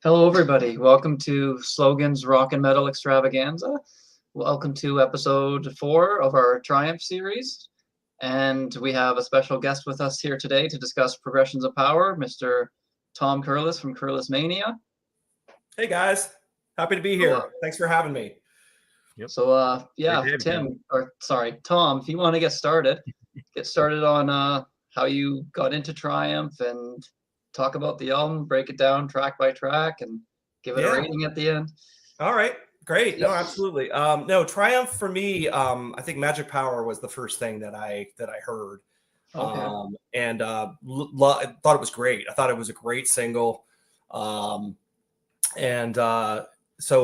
Hello, everybody. Welcome to Slogan's Rock and Metal Extravaganza. Welcome to episode 4 of our Triumph series. And we have a special guest with us here today to discuss Progressions of Power, Mr. Tom Curlis from Curlis Mania. Hey, guys. Happy to be here. Thanks for having me. Yep. So, Tom, if you want to get started on how you got into Triumph and talk about the album, break it down track by track, and give it a rating at the end. All right, great. No, absolutely. Triumph for me. I think Magic Power was the first thing that I heard, thought it was great. I thought it was a great single, so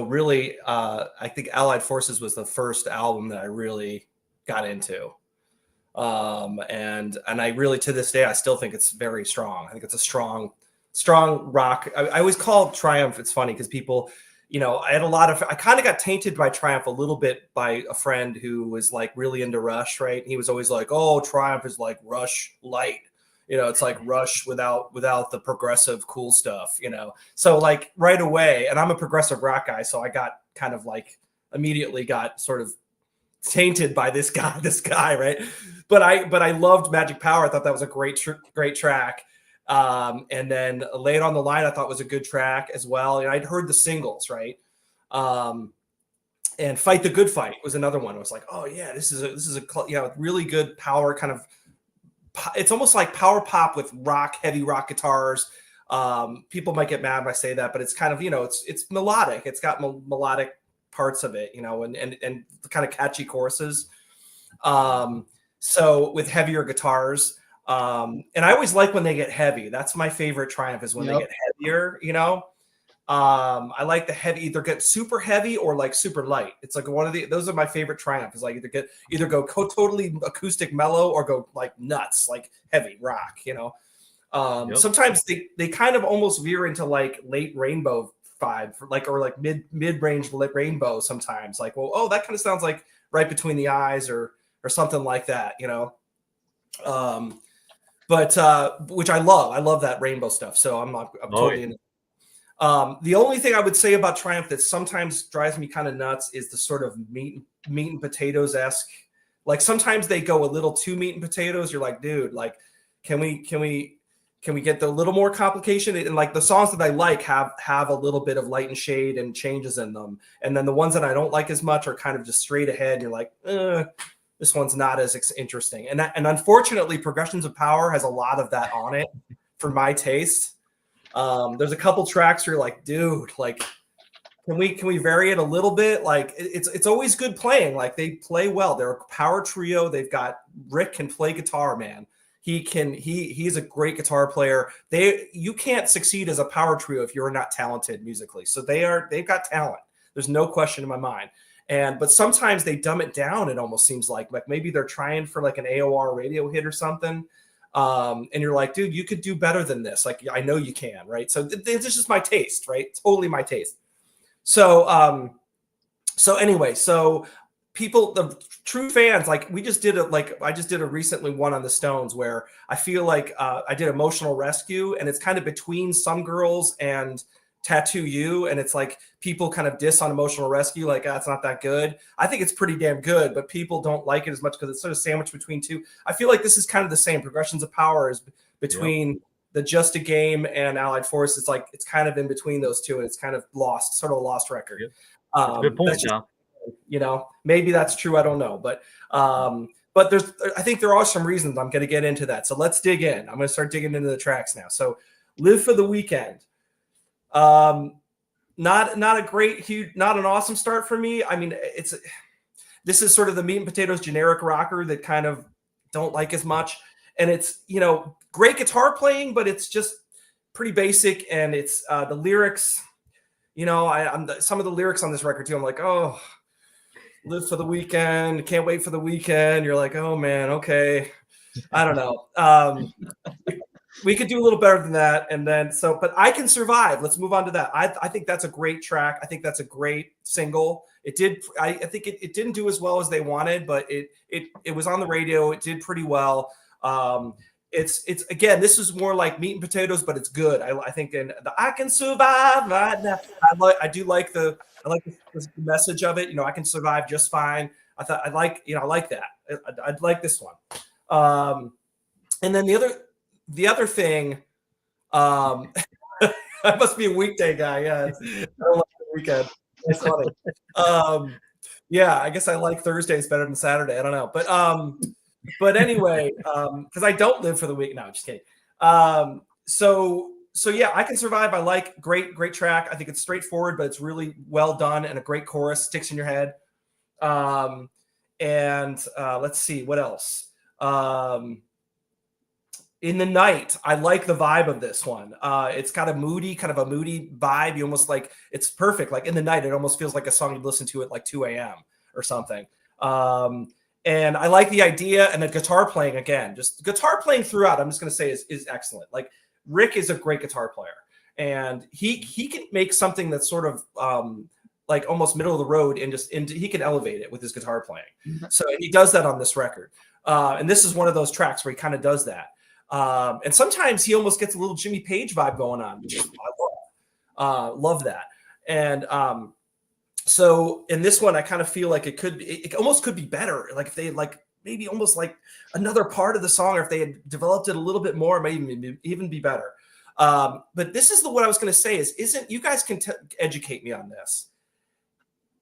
really, I think Allied Forces was the first album that I really got into. And I really, to this day, I still think it's very strong. I think it's a strong rock. I always call Triumph. It's funny because people, I kind of got tainted by Triumph a little bit by a friend who was like really into Rush, right? And he was always like, oh, Triumph is like Rush light. It's like Rush without the progressive cool stuff, So like right away, and I'm a progressive rock guy, so I got kind of like immediately got sort of tainted by this guy, right? But I loved Magic Power. I thought that was a great track. And then Lay It on the Line, I thought was a good track as well. And I'd heard the singles, right? And Fight the Good Fight was another one. I was like, oh yeah, this is a really good power kind of. It's almost like power pop with heavy rock guitars. People might get mad if I say that, but it's kind of it's melodic. It's got melodic parts of it, and the kind of catchy choruses. So with heavier guitars, and I always like when they get heavy. That's my favorite Triumph is when they get heavier, I like the heavy, either get super heavy or like super light. It's like those are my favorite Triumph is like either go totally acoustic mellow or go like nuts, like heavy rock, Sometimes they kind of almost veer into like late Rainbow vibe or like mid-range Rainbow sometimes, like, well, oh, that kind of sounds like Right Between the Eyes or something like that, but which I love that Rainbow stuff, so I'm totally into. The only thing I would say about Triumph that sometimes drives me kind of nuts is the sort of meat and potatoes-esque, like sometimes they go a little too meat and potatoes. You're like, dude, like can we get the little more complication? And like the songs that I like have a little bit of light and shade and changes in them. And then the ones that I don't like as much are kind of just straight ahead. And you're like, this one's not as interesting. And unfortunately, Progressions of Power has a lot of that on it for my taste. There's a couple tracks where you're like, dude, like, can we vary it a little bit? Like it's always good playing. Like they play well. They're a power trio. They've got Rick can play guitar, man. He's a great guitar player. You can't succeed as a power trio if you're not talented musically. So they've got talent. There's no question in my mind. But sometimes they dumb it down. It almost seems like maybe they're trying for like an AOR radio hit or something. And you're like, dude, you could do better than this. Like, I know you can, right? So this is just my taste, right? Totally my taste. So anyway, people, the true fans, like I just did a recently one on the Stones where I feel like I did Emotional Rescue, and it's kind of between Some Girls and Tattoo You, and it's like people kind of diss on Emotional Rescue, like it's not that good. I think it's pretty damn good, but people don't like it as much because it's sort of sandwiched between two. I feel like this is kind of the same. Progressions of Power is between the Just a Game and Allied Force. It's like it's kind of in between those two, and it's kind of sort of a lost record. Good point, Maybe that's true. I don't know, but I think there are some reasons. I'm going to get into that. So let's dig in. I'm going to start digging into the tracks now. So Live for the Weekend. Not a great, huge, not an awesome start for me. I mean, this is sort of the meat and potatoes generic rocker that kind of don't like as much. And it's, great guitar playing, but it's just pretty basic. And it's the lyrics, some of the lyrics on this record too. I'm like, oh, live for the weekend. Can't wait for the weekend. You're like, oh man, okay. I don't know. We could do a little better than that. And then, but I Can Survive. Let's move on to that. I think that's a great track. I think that's a great single. I think it didn't do as well as they wanted, but it was on the radio. It did pretty well. it's again, this is more like meat and potatoes, but it's good. I think in the I can survive right now. I like the message of it. I can survive just fine. I like that. I'd like this one. And then the other thing, I must be a weekday guy. Yeah, I don't like the weekend. It's funny. Yeah, I guess I like Thursdays better than Saturday. I don't know, but anyway, because I don't live for the week. No, I'm just kidding. So yeah, I Can Survive. I like great track. I think it's straightforward, but it's really well done and a great chorus, sticks in your head. And let's see what else. In the Night, I like the vibe of this one. It's got kind of a moody vibe. You almost like, it's perfect. Like In the Night, it almost feels like a song you'd listen to at like 2 a.m. or something. And I like the idea, and the guitar playing, again, just guitar playing throughout, I'm just going to say is excellent. Like Rick is a great guitar player, and he can make something that's sort of like almost middle of the road, and he can elevate it with his guitar playing. Mm-hmm. So he does that on this record. And this is one of those tracks where he kind of does that. And sometimes he almost gets a little Jimmy Page vibe going on, which I love that. And so in this one, I kind of feel like it almost could be better. Like if they maybe almost like another part of the song, or if they had developed it a little bit more, it may even be better. But this is what I was going to say isn't you guys can educate me on this.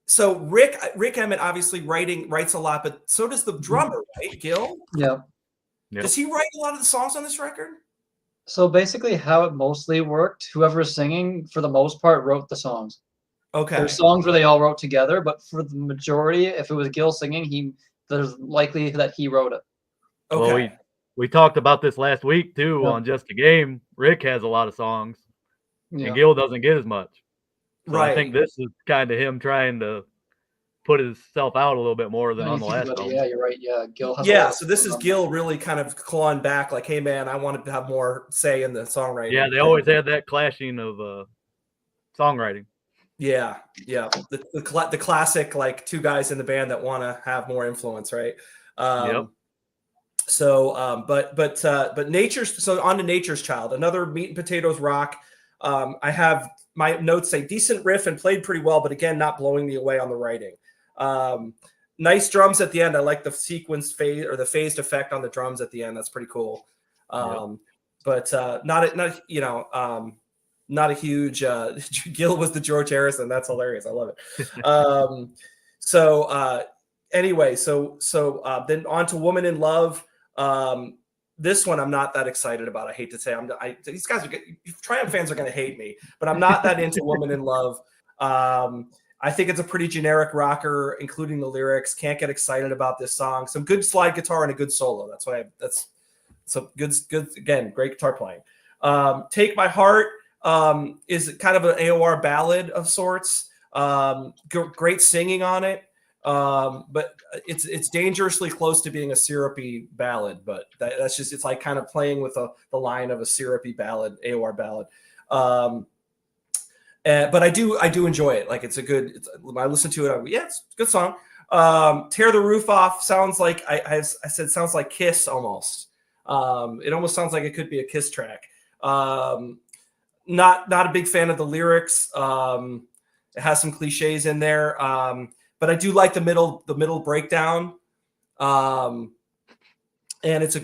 So Rick Emmett obviously writes a lot, but so does the drummer, right? Gil? Yeah. Yep. Does he write a lot of the songs on this record? So basically how it mostly worked, whoever is singing for the most part wrote the songs. Okay. There's songs where they all wrote together, but for the majority, if it was Gil singing, there's likely that he wrote it. Okay. Well, we talked about this last week too on Just a Game. Rick has a lot of songs, and Gil doesn't get as much. So right. I think this is kind of him trying to put himself out a little bit more than on the last album. Yeah, you're right. Yeah, Gil has so this is Gil really kind of clawing back, like, hey man, I wanted to have more say in the songwriting. Yeah, they always had that clashing of songwriting. Yeah. The classic, like, two guys in the band that want to have more influence, right? Yep. So, but Nature's, so on to Nature's Child, another meat and potatoes rock. I have my notes say decent riff and played pretty well, but again, not blowing me away on the writing. Nice drums at the end. I like the sequence phase or the phased effect on the drums at the end. That's pretty cool. But not a huge Gil was the George Harrison. That's hilarious. I love it. Anyway, so then on to Woman in Love. This one I'm not that excited about. I hate to say, these guys Triumph fans are going to hate me, but I'm not that into Woman in Love. I think it's a pretty generic rocker, including the lyrics. Can't get excited about this song. Some good slide guitar and a good solo. That's some good again, great guitar playing. Take My Heart is kind of an AOR ballad of sorts. Great singing on it. But it's dangerously close to being a syrupy ballad, but that's just, it's like kind of playing with the line of a syrupy ballad, AOR ballad. But I do enjoy it. Like when I listen to it, it's a good song. Tear the Roof Off sounds like I said, sounds like Kiss almost. It almost sounds like it could be a Kiss track. Not a big fan of the lyrics. It has some cliches in there. But I do like the middle breakdown, and it's a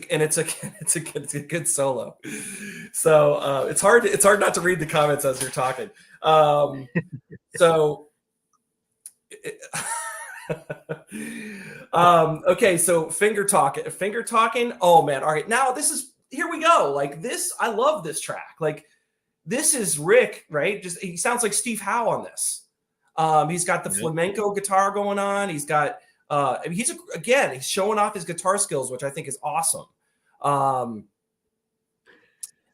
good solo. So it's hard not to read the comments as you're talking. Okay, so finger talking. Oh man, all right. Now here we go. Like this, I love this track. Like this is Rick, right? Just he sounds like Steve Howe on this. He's got the flamenco guitar going on. He's got he's showing off his guitar skills, which I think is awesome.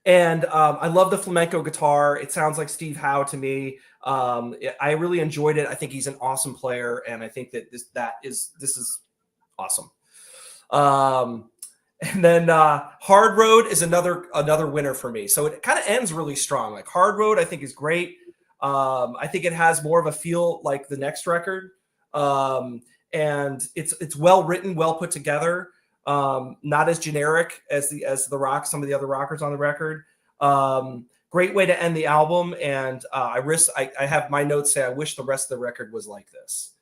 And I love the flamenco guitar. It sounds like Steve Howe to me. I really enjoyed it. I think he's an awesome player, and I think that this is awesome. And then Hard Road is another winner for me. So it kind of ends really strong. Like Hard Road, I think is great. I think it has more of a feel like the next record. And it's well written, well put together. Not as generic as some of the other rockers on the record. Great way to end the album. And I have my notes say I wish the rest of the record was like this.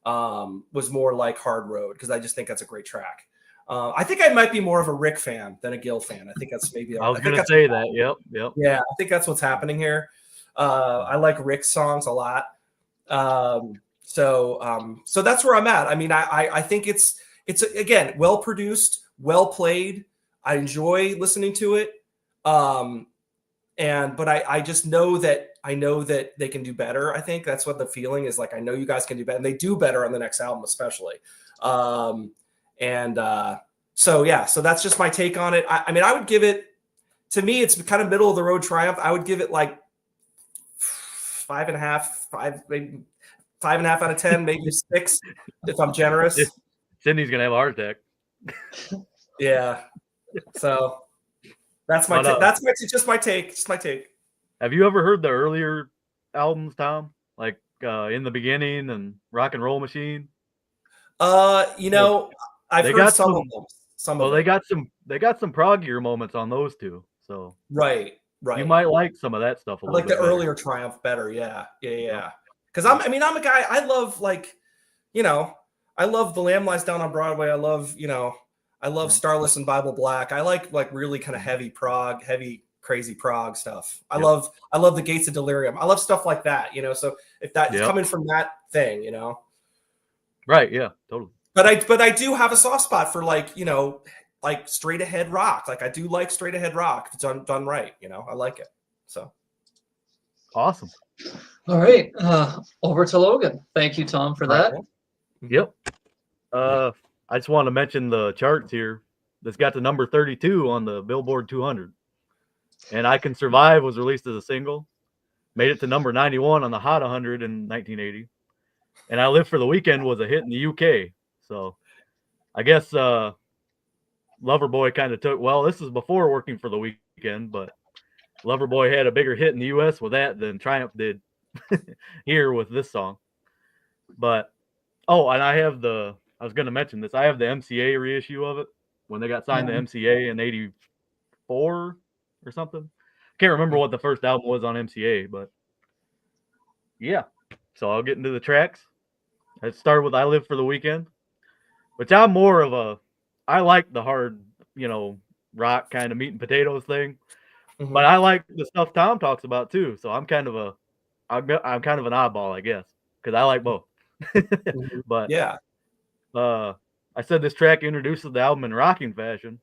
Was more like Hard Road, because I just think that's a great track. I think I might be more of a Rick fan than a Gil fan. I think that's maybe. I was going to say that. Yep. Yeah, I think that's what's happening here. I like Rick's songs a lot. So that's where I'm at. I mean, I think it's again well produced, well played. I enjoy listening to it. But I just know that they can do better. I think that's what the feeling is like. I know you guys can do better, and they do better on the next album, especially. So that's just my take on it. I mean, I would give it, to me, it's kind of middle of the road Triumph. I would give it like 5.5, maybe 5.5 out of 10, maybe 6 if I'm generous. Sydney's gonna have a heart attack. Yeah. So that's my just my take. Just my take. Have you ever heard the earlier albums, Tom? Like In the Beginning and Rock and Roll Machine? I've heard some of them. They got some proggier moments on those two. So right. You might like some of that stuff a little bit. I like the earlier Triumph better. Yeah. Because I'm a guy. I love I love The Lamb Lies Down on Broadway. I love Starless and Bible Black. I like really kind of heavy prog, crazy prog stuff. I love The Gates of Delirium. I love stuff like that, so if that's coming from that thing, right. Yeah, totally. But I do have a soft spot for like straight ahead rock. Like I do like straight ahead rock. If it's done right, I like it. So awesome. All right. Over to Logan. Thank you, Tom, for that. Yep. I just want to mention the charts here. This got to number 32 on the Billboard 200. And I Can Survive was released as a single. Made it to number 91 on the Hot 100 in 1980. And I Live for the Weekend was a hit in the UK. So I guess Loverboy kind of took, this is before Working for the Weekend, but Loverboy had a bigger hit in the US with that than Triumph did here with this song. But, and I was going to mention this. I have the MCA reissue of it when they got signed to MCA in 84 or something. Can't remember what the first album was on MCA, but yeah. So I'll get into the tracks. Let's start with I Live for the Weekend, which I'm more of I like the hard, rock kind of meat and potatoes thing, but I like the stuff Tom talks about too. So I'm kind of an oddball, I guess, because I like both. But yeah. I said this track introduces the album in rocking fashion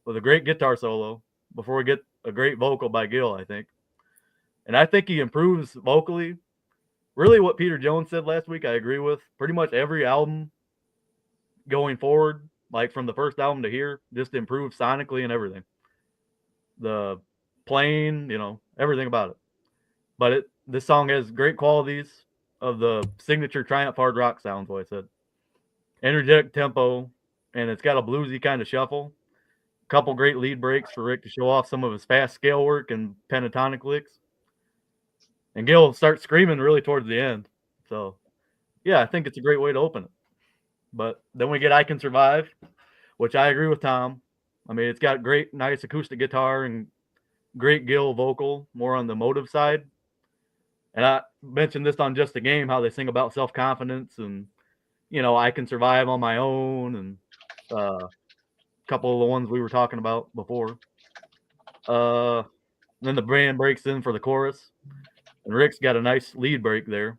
with a great guitar solo before we get a great vocal by Gil, I think. And I think he improves vocally. Really what Peter Jones said last week, I agree with. Pretty much every album going forward, like from the first album to here, just improves sonically and everything. The playing, everything about it. But this song has great qualities of the signature Triumph hard rock sounds, what I said. Energetic tempo, and it's got a bluesy kind of shuffle. A couple great lead breaks for Rick to show off some of his fast scale work and pentatonic licks. And Gil starts screaming really towards the end. So, yeah, I think it's a great way to open it. But then we get I Can Survive, which I agree with Tom. I mean, it's got great, nice acoustic guitar and great Gil vocal, more on the emotive side. And I mentioned this on Just a Game, how they sing about self-confidence and, I can survive on my own, and a couple of the ones we were talking about before. Then the band breaks in for the chorus, and Rick's got a nice lead break there.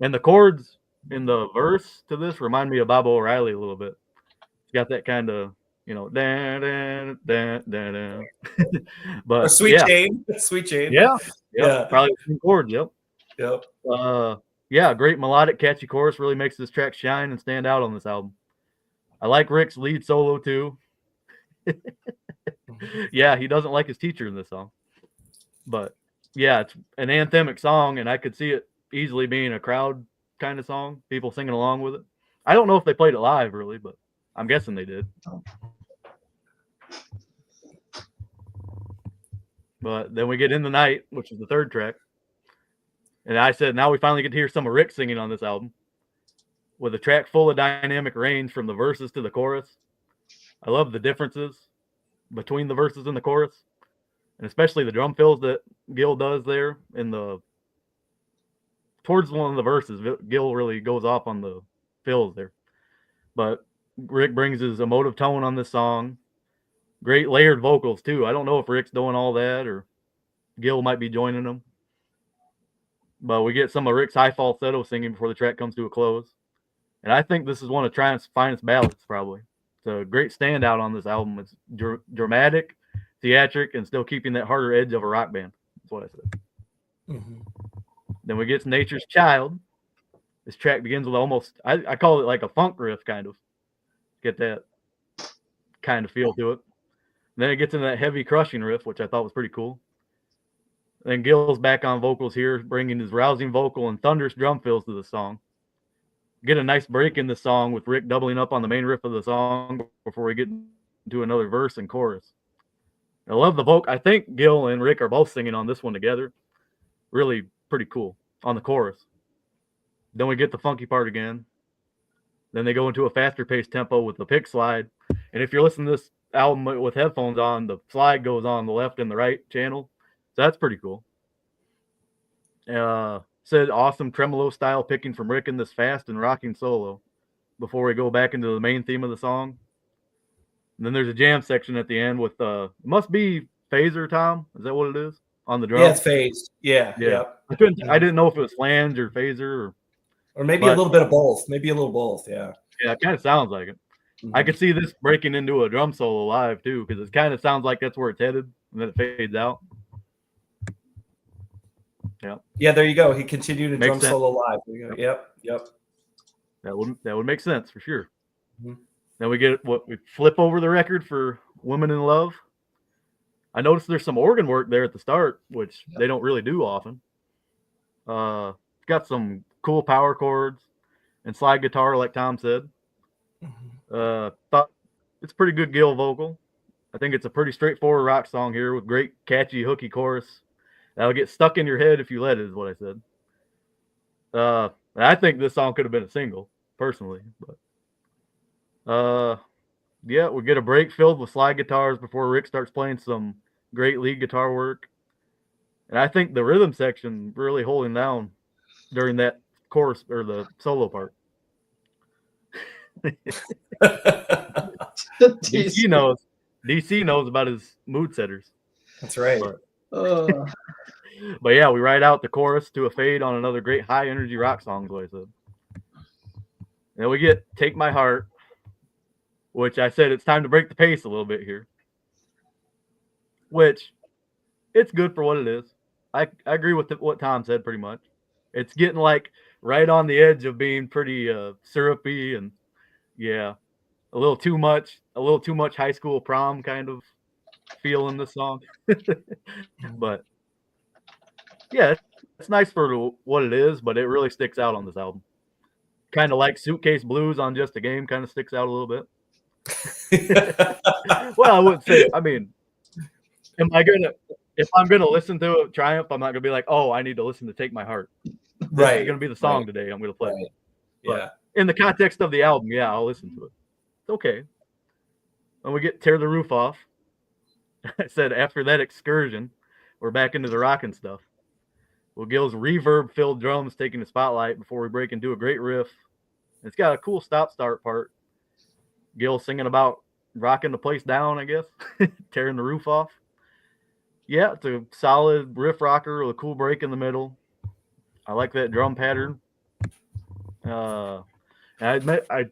And the chords in the verse to this remind me of Bob O'Reilly a little bit. It's got that kind of, da, da, da, da, da. But Sweet Jane. Sweet Jane. Yeah. Probably the same chords. Yep. Great melodic, catchy chorus really makes this track shine and stand out on this album. I like Rick's lead solo too. Yeah, he doesn't like his teacher in this song. But yeah, it's an anthemic song, and I could see it easily being a crowd kind of song, people singing along with it. I don't know if they played it live really, but I'm guessing they did. But then we get In the Night, which is the third track. And I said, now we finally get to hear some of Rick singing on this album with a track full of dynamic range from the verses to the chorus. I love the differences between the verses and the chorus, and especially the drum fills that Gil does there in the towards one of the verses. Gil really goes off on the fills there, but Rick brings his emotive tone on this song. Great layered vocals too. I don't know if Rick's doing all that or Gil might be joining him, but we get some of Rick's high falsetto singing before the track comes to a close. And I think this is one of Triumph's finest ballads, probably. It's a great standout on this album. It's dramatic, theatric, and still keeping that harder edge of a rock band. That's what I said. Mm-hmm. Then we get to Nature's Child. This track begins with almost, I call it like a funk riff, kind of. Get that kind of feel to it. And then it gets into that heavy crushing riff, which I thought was pretty cool. Then Gil's back on vocals here, bringing his rousing vocal and thunderous drum fills to the song. Get a nice break in the song with Rick doubling up on the main riff of the song before we get into another verse and chorus. I love the vocal. I think Gil and Rick are both singing on this one together. Really pretty cool on the chorus. Then we get the funky part again. Then they go into a faster paced tempo with the pick slide. And if you're listening to this album with headphones on, the slide goes on the left and the right channel. So that's pretty cool. Said awesome tremolo style picking from Rick in this fast and rocking solo before we go back into the main theme of the song. And then there's a jam section at the end with it must be phaser, Tom. Is that what it is on the drum? Yeah, it's phase. Yeah. I didn't know if it was flange or phaser or maybe a little bit of both. Maybe a little both. Yeah. Yeah, it kind of sounds like it. Mm-hmm. I could see this breaking into a drum solo live too, because it kind of sounds like that's where it's headed, and then it fades out. Yeah, there you go. He continued a drum solo live. Yep. That would make sense for sure. Mm-hmm. Then we flip over the record for Women in Love. I noticed there's some organ work there at the start, which they don't really do often. Got some cool power chords and slide guitar, like Tom said. Thought it's pretty good Gil vocal. I think it's a pretty straightforward rock song here with great catchy hooky chorus. That'll get stuck in your head if you let it, is what I said. I think this song could have been a single, personally. But we get a break filled with slide guitars before Rick starts playing some great lead guitar work. And I think the rhythm section really holding down during that chorus or the solo part. DC knows about his mood setters. That's right. But yeah, we ride out the chorus to a fade on another great high energy rock song, like I said. Then we get Take My Heart, which I said it's time to break the pace a little bit here. Which it's good for what it is. I agree with what Tom said pretty much. It's getting like right on the edge of being pretty syrupy and a little too much high school prom kind of feel in this song. But yeah, it's nice for what it is, but it really sticks out on this album. Kind of like Suitcase Blues on Just a Game kind of sticks out a little bit. Well, I wouldn't say, I mean, if I'm gonna listen to Triumph, I'm not gonna be like, oh, I need to listen to Take My Heart. Right. It's gonna be the song today I'm gonna play. Right. But in the context of the album, I'll listen to it. It's okay. When we get Tear the Roof Off, I said after that excursion, we're back into the rockin' stuff. Well, Gil's reverb-filled drums taking the spotlight before we break into a great riff. It's got a cool stop-start part. Gil singing about rocking the place down, I guess, tearing the roof off. Yeah, it's a solid riff rocker with a cool break in the middle. I like that drum pattern. I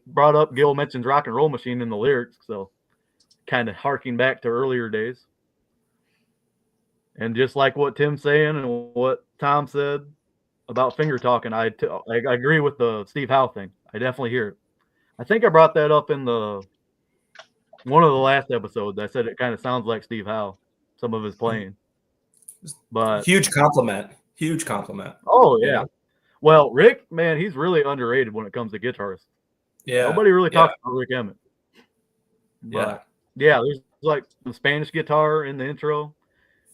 brought up Gil mentions Rock and Roll Machine in the lyrics, so kind of harking back to earlier days. And just like what Tim's saying and what Tom said about finger talking, I agree with the Steve Howe thing. I definitely hear it. I think I brought that up in one of the last episodes. I said it kind of sounds like Steve Howe, some of his playing. But huge compliment. Oh yeah. Well, Rick, man, he's really underrated when it comes to guitarists. Yeah. Nobody really talks about Rick Emmett. But, there's like some Spanish guitar in the intro.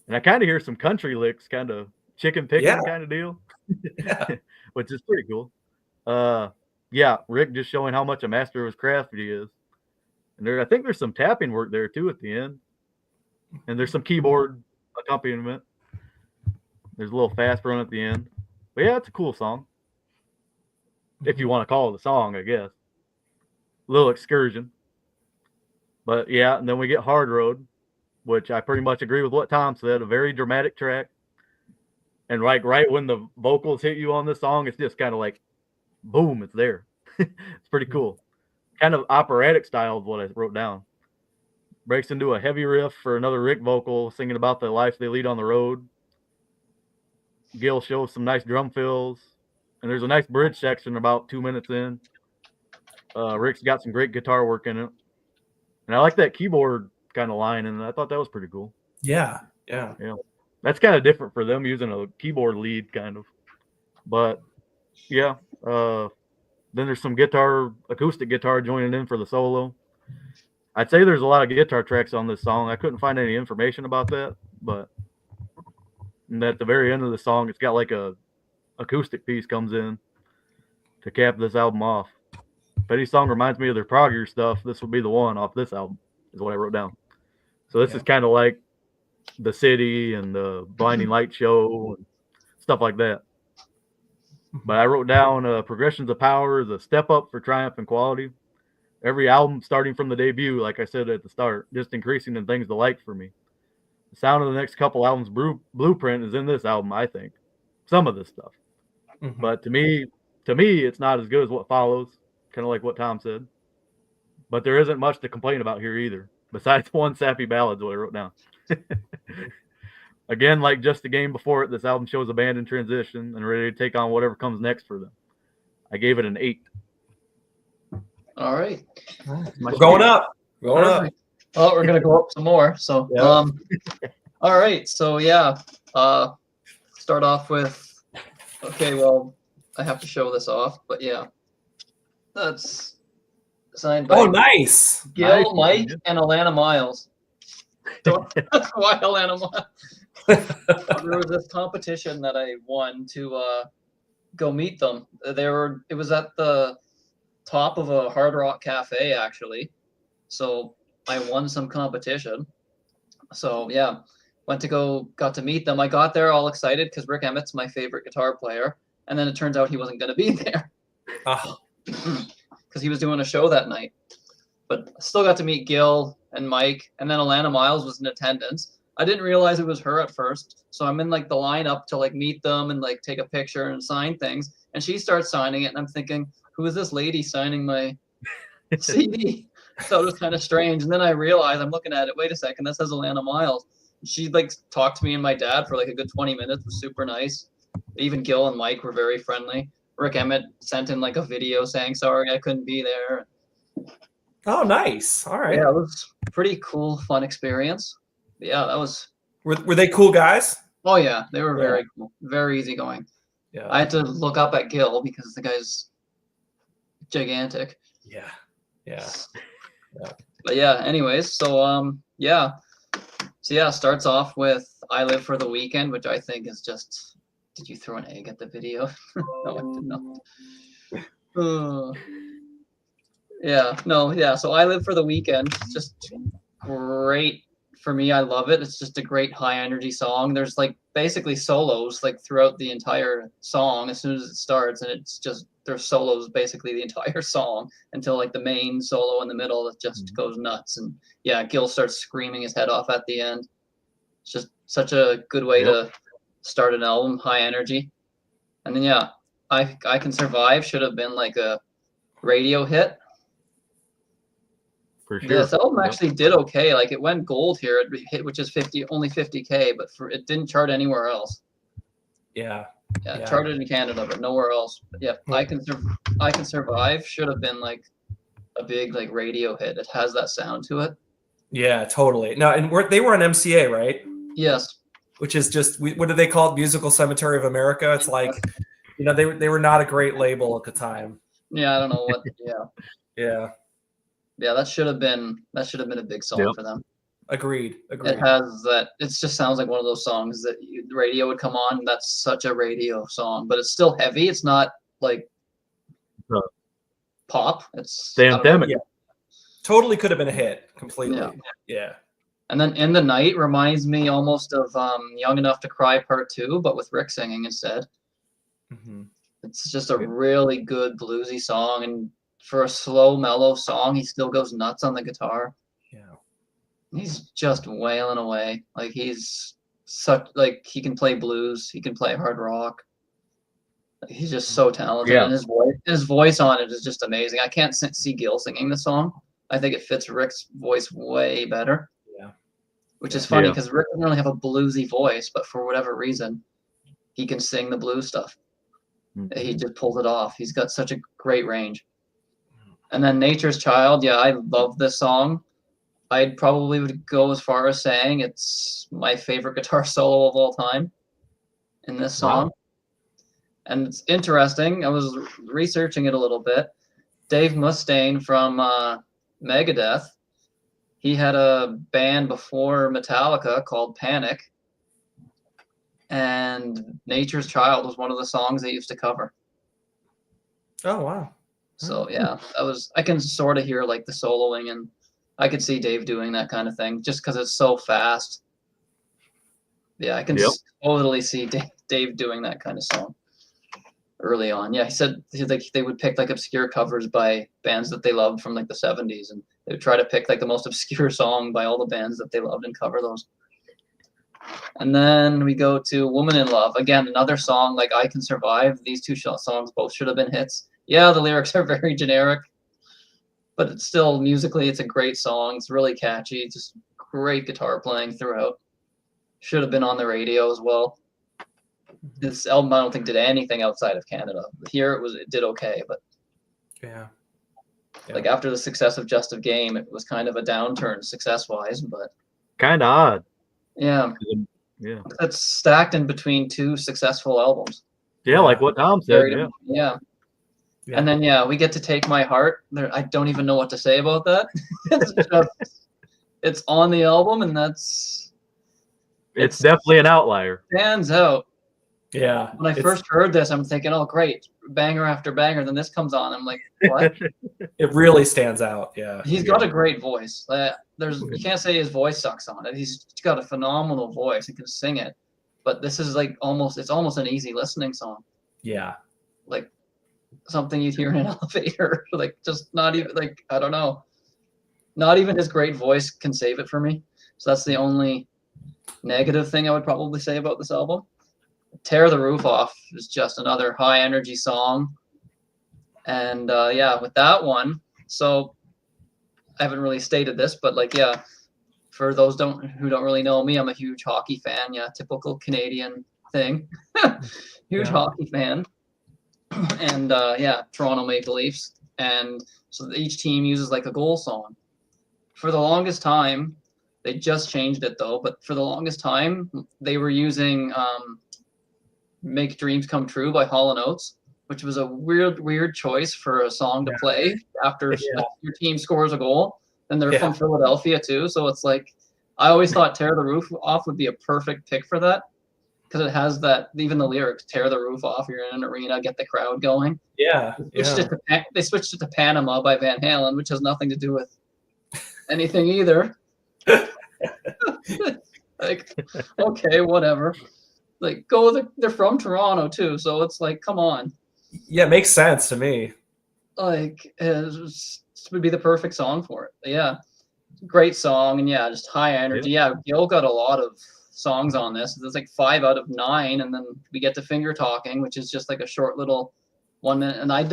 And I kind of hear some country licks, kind of chicken picking kind of deal, which is pretty cool. Rick just showing how much a master of his craft he is. And I think there's some tapping work there too at the end. And there's some keyboard accompaniment. There's a little fast run at the end. But yeah, it's a cool song. If you want to call it a song, I guess. A little excursion. But yeah, and then we get Hard Road, which I pretty much agree with what Tom said. A very dramatic track. And like right when the vocals hit you on this song, it's just kind of like, boom, it's there. It's pretty cool. Kind of operatic style is what I wrote down. Breaks into a heavy riff for another Rick vocal singing about the life they lead on the road. Gil shows some nice drum fills. And there's a nice bridge section about 2 minutes in. Rick's got some great guitar work in it. And I like that keyboard kind of line, and I thought that was pretty cool. Yeah. That's kind of different for them using a keyboard lead, kind of. But, yeah. Then there's some acoustic guitar joining in for the solo. I'd say there's a lot of guitar tracks on this song. I couldn't find any information about that, but at the very end of the song, it's got like a acoustic piece comes in to cap this album off. If any song reminds me of their proggier stuff, this would be the one off this album, is what I wrote down. So this is kind of like The City and the Blinding Light Show and stuff like that. But I wrote down Progressions of Power is a step up for Triumph and quality. Every album starting from the debut, like I said at the start, just increasing in things to like for me. The sound of the next couple albums' blueprint is in this album, I think. Some of this stuff. Mm-hmm. But to me, it's not as good as what follows, kind of like what Tom said. But there isn't much to complain about here either, besides one sappy ballad, is what I wrote down. Again, like just the game before it, this album shows a band in transition and ready to take on whatever comes next for them. I gave it an 8. All right. We're going up. Going up. Well, we're going to go up some more. So, yeah. All right. So, yeah. Start off with, okay, well, I have to show this off, but yeah. That's signed by nice. Gil, Mike, and Alana Miles. That's why Alana Miles. There was this competition that I won to go meet them. It was at the top of a Hard Rock cafe, actually. So I won some competition. So yeah, got to meet them. I got there all excited because Rick Emmett's my favorite guitar player, and then it turns out he wasn't going to be there because he was doing a show that night. But I still got to meet Gil and Mike, and then Alana Miles was in attendance. I didn't realize it was her at first, so I'm in like the lineup to like meet them and like take a picture and sign things, and she starts signing it, and I'm thinking, who is this lady signing my CD? So it was kind of strange, and then I realized, I'm looking at it, wait a second, that says Alana Miles. She like talked to me and my dad for like a good 20 minutes. It was super nice. Even Gil and Mike were very friendly. Rick Emmett sent in like a video saying sorry I couldn't be there. Oh, nice. All right. Yeah, it was a pretty cool, fun experience. Yeah, that was. Were they cool guys? Oh yeah, they were very cool, very easygoing. Yeah, I had to look up at Gil because the guy's gigantic. Yeah. But yeah, anyways, so starts off with "I Live for the Weekend," which I think is just. Did you throw an egg at the video? No, I did not. So "I Live for the Weekend," just great. For me, I love it. It's just a great high energy song. There's like basically solos like throughout the entire song as soon as it starts, and it's just there's solos basically the entire song until like the main solo in the middle that just goes nuts. And yeah, Gil starts screaming his head off at the end. It's just such a good way to start an album, high energy. And then yeah, I Can Survive should have been like a radio hit. For sure. This album actually did okay. Like it went gold here, it hit, which is only 50K, but it didn't chart anywhere else. Yeah. It charted in Canada, but nowhere else. But yeah, I Can Survive should have been like a big like radio hit. It has that sound to it. Yeah, totally. No, and they were on MCA, right? Yes. Which is just what do they call it? Musical Cemetery of America. It's like, they were not a great label at the time. Yeah, I don't know what. Yeah. Yeah, that should have been a big song for them. Agreed. It has that. It just sounds like one of those songs that the radio would come on. That's such a radio song, but it's still heavy. It's not like pop. It's anthemic. Totally could have been a hit completely. Yeah. And then In the Night reminds me almost of Young Enough to Cry Part 2, but with Rick singing instead. Mm-hmm. It's just a really good bluesy song, and for a slow, mellow song, he still goes nuts on the guitar. Yeah. He's just wailing away. Like he's such he can play blues, he can play hard rock. He's just so talented, and his voice on it is just amazing. I can't see Gil singing the song. I think it fits Rick's voice way better. Yeah. Which is funny because Rick doesn't really have a bluesy voice, but for whatever reason, he can sing the blues stuff. Mm-hmm. He just pulls it off. He's got such a great range. And then Nature's Child, I love this song. I probably would go as far as saying it's my favorite guitar solo of all time in this song. Wow. And it's interesting. I was researching it a little bit. Dave Mustaine from Megadeth, he had a band before Metallica called Panic, and Nature's Child was one of the songs they used to cover. Oh, wow. So I can sort of hear like the soloing, and I could see Dave doing that kind of thing just because it's so fast. Yeah, I can totally see Dave doing that kind of song early on. Yeah, he said they would pick like obscure covers by bands that they loved from like the 70s, and they would try to pick like the most obscure song by all the bands that they loved and cover those. And then we go to Woman in Love. Again, another song like I Can Survive. These two songs both should have been hits. Yeah, the lyrics are very generic, but it's still musically, it's a great song. It's really catchy. Just great guitar playing throughout. Should have been on the radio as well. This album, I don't think, did anything outside of Canada. Here it did okay, but like after the success of Just a Game, it was kind of a downturn success-wise, but kind of odd. Yeah. That's stacked in between two successful albums. Yeah, like what Tom said. Yeah. And then we get to Take My Heart. I don't even know what to say about that. It's on the album, and it's definitely an outlier. Stands out. Yeah. When I first heard this, I'm thinking, oh great, banger after banger. Then this comes on. I'm like, what? It really stands out. Yeah. He's got a great voice. You can't say his voice sucks on it. He's got a phenomenal voice. He can sing it. But this is like almost an easy listening song. Yeah. Like something you'd hear in an elevator. Like just not even like, I don't know. Not even his great voice can save it for me. So that's the only negative thing I would probably say about this album. Tear the Roof Off is just another high energy song. And with that one, so I haven't really stated this, but for those who don't really know me, I'm a huge hockey fan. Yeah, typical Canadian thing. Huge hockey fan. And Toronto Maple Leafs. And so each team uses like a goal song. For the longest time, they just changed it though, but for the longest time, they were using Make Dreams Come True by Hall & Oates, which was a weird choice for a song to play after your team scores a goal. And they're from Philadelphia too, so it's like I always thought Tear the Roof Off would be a perfect pick for that because it has that, even the lyrics, tear the roof off, you're in an arena, get the crowd going. Yeah. They switched it to Panama by Van Halen, which has nothing to do with anything either. Like, okay, whatever. Like, they're from Toronto too, so it's like, come on. Yeah, it makes sense to me. Like, it would be the perfect song for it. But yeah, great song, and just high energy. Yeah, Gil got a lot of songs on this. There's like 5 out of 9, and then we get to Finger Talking, which is just like a short little 1 minute. And I'm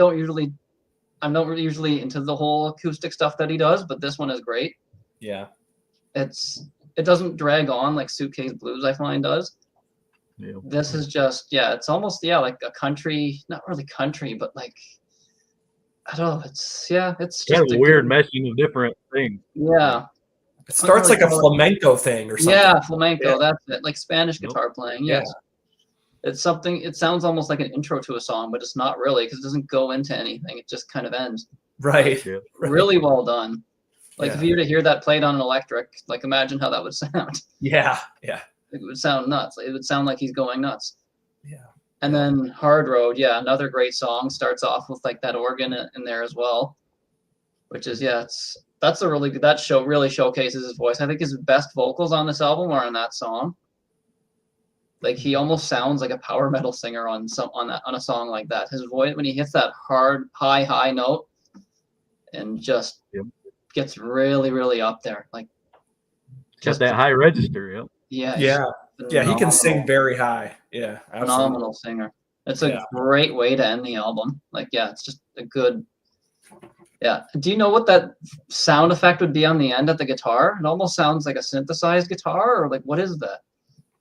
not really usually into the whole acoustic stuff that he does, but this one is great. Yeah, it doesn't drag on like Suitcase Blues I find does. Yeah. This is just it's almost like a country, not really country, but like I don't know. It's just kind of a weird meshing of different things. Yeah. It starts like a flamenco thing or something. Yeah, flamenco. That's it. Like Spanish guitar playing. Yes. It's something. It sounds almost like an intro to a song, but it's not really because it doesn't go into anything. It just kind of ends. Right. Really well done. Like if you were to hear that played on an electric, like imagine how that would sound. Yeah. It would sound nuts. It would sound like he's going nuts. Yeah. And then Hard Road, another great song. Starts off with like that organ in there as well, which is that's that show really showcases his voice. I think his best vocals on this album are on that song. Like he almost sounds like a power metal singer on a song like that. His voice when he hits that hard high note and just gets really, really up there. Like just that high register, yeah. He can sing very high. Yeah, absolutely. Phenomenal singer. It's a great way to end the album. Like, it's just a good. Yeah. Do you know what that sound effect would be on the end of the guitar? It almost sounds like a synthesized guitar, or like what is that?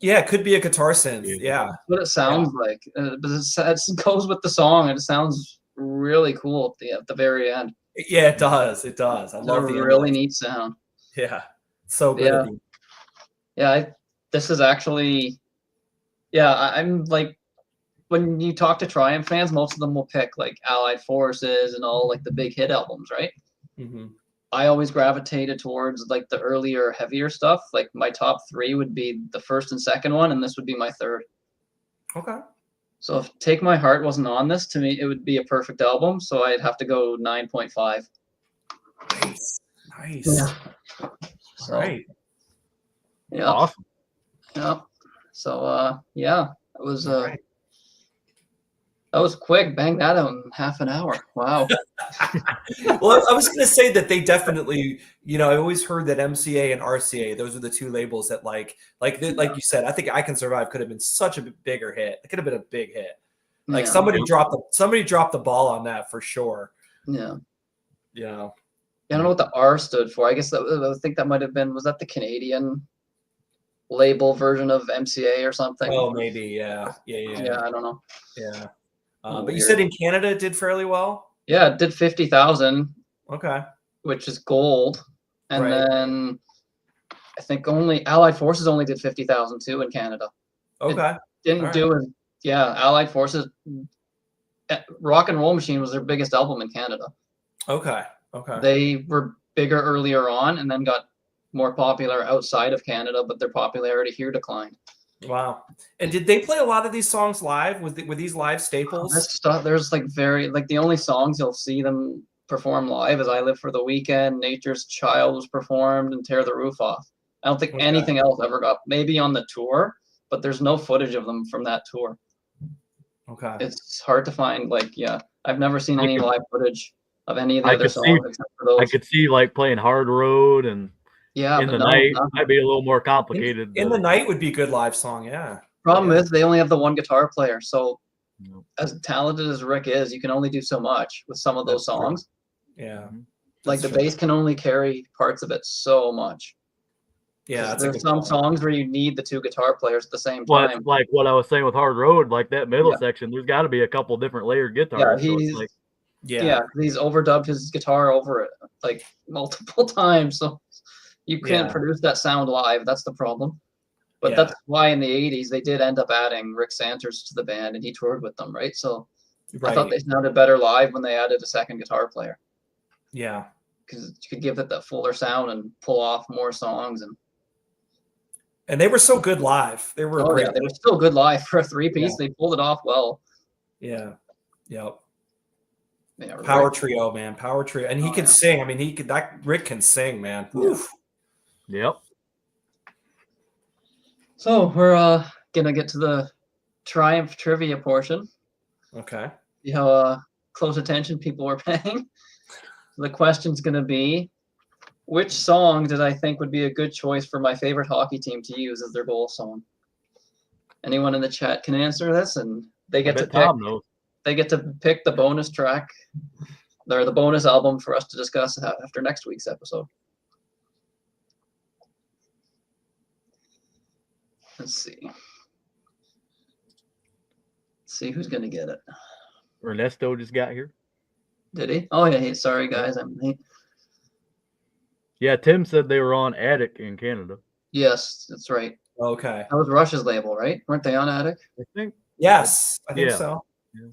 Yeah, it could be a guitar synth. Yeah, that's what it sounds like. But it goes with the song, and it sounds really cool at the very end. Yeah, it does. It does. I love the really neat sound. Yeah, so good. This is actually. Yeah, I'm like. When you talk to Triumph fans, most of them will pick like Allied Forces and all like the big hit albums, right? Mm-hmm. I always gravitated towards like the earlier, heavier stuff. Like my top 3 would be the first and second one, and this would be my third. Okay. So if Take My Heart wasn't on this, to me, it would be a perfect album. So I'd have to go 9.5. Nice. Yeah. So, right. Yeah. Awesome. Yeah. So it was that was quick. Bang that out in half an hour. Wow. Well, I was going to say that they definitely, I always heard that MCA and RCA, those are the 2 labels that like you said, I think I Can Survive could have been such a bigger hit. It could have been a big hit. Like somebody dropped the ball on that for sure. Yeah. Yeah. I don't know what the R stood for. I guess I think that might have been, was that the Canadian label version of MCA or something? Oh, maybe. Yeah. Yeah. I don't know. Yeah. But you said in Canada it did fairly well? Yeah, it did 50,000. Okay. Which is gold. And then I think only Allied Forces only did 50,000 too in Canada. Okay. It didn't do it. Yeah, Allied Forces. Rock and Roll Machine was their biggest album in Canada. Okay. They were bigger earlier on and then got more popular outside of Canada, but their popularity here declined. Wow. And did they play a lot of these songs live? Were these live staples? There's the only songs you'll see them perform live is I Live for the Weekend, Nature's Child was performed, and Tear the Roof Off. I don't think anything else ever got, maybe on the tour, but there's no footage of them from that tour. Okay. It's hard to find, I've never seen any live footage of any of the other songs except for those. I could see like playing Hard Road and in the night might be a little more complicated. In the night would be a good live song, yeah. Problem is they only have the one guitar player, so as talented as Rick is, you can only do so much with some of those songs. Yeah. Like the bass can only carry parts of it so much. Yeah, there's some songs where you need the 2 guitar players at the same time. Like what I was saying with Hard Road, like that middle section, there's got to be a couple different layered guitars. He's overdubbed his guitar over it like multiple times, so you can't produce that sound live. That's the problem. But that's why in the 80s they did end up adding Rick Sanders to the band, and he toured with them, right? So I thought they sounded better live when they added a second guitar player. Yeah, because you could give it that fuller sound and pull off more songs. And they were so good live. They were great. Yeah, they were still good live for a 3-piece. They pulled it off well. Yeah. Yep. Yeah, Power trio, man. Power trio. And he could sing. I mean, Rick can sing, man. Oof. Yep. So we're gonna get to the Triumph trivia portion. Okay. See how close attention people were paying. The question's gonna be, which song did I think would be a good choice for my favorite hockey team to use as their goal song? Anyone in the chat can answer this, and they get to pick. They get to pick the bonus track, or the bonus album for us to discuss after next week's episode. Let's see. Let's see who's gonna get it. Ernesto just got here. Did he? Oh yeah. Sorry guys, I'm late. Yeah, Tim said they were on Attic in Canada. Yes, that's right. Okay. That was Rush's label, right? Weren't they on Attic? I think. Yes, I think so. Yeah.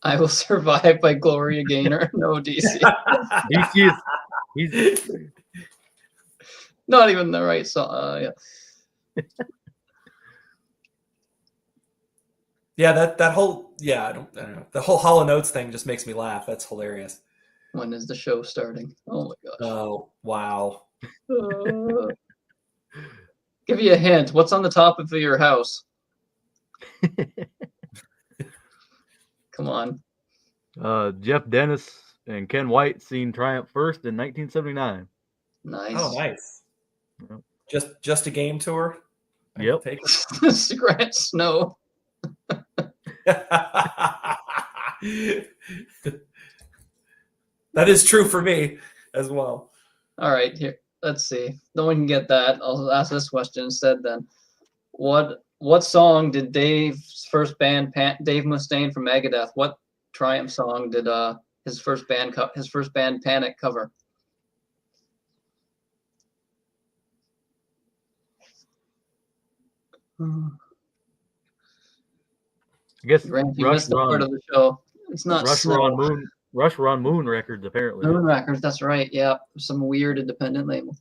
I Will Survive by Gloria Gaynor. No, DC. DC is he's not even the right song. Yeah. Yeah, that whole I don't know. The whole Hall & Oates thing just makes me laugh. That's hilarious. When is the show starting? Oh my gosh. Oh, wow. Give you a hint. What's on the top of your house? Come on. Jeff Dennis and Ken White seen Triumph first in 1979. Nice. Oh, nice. Yep. Just a game tour? Yep. Grant Snow. That is true for me as well. All right, here. Let's see. No one can get that. I'll ask this question instead then. What song did Dave's first band, Dave Mustaine from Megadeth, what Triumph song did his first band Panic cover? I guess Grant, you missed the part of the show. It's not Rush Snow. Were on Moon Records, apparently. Moon Records, that's right. Yeah, some weird independent label.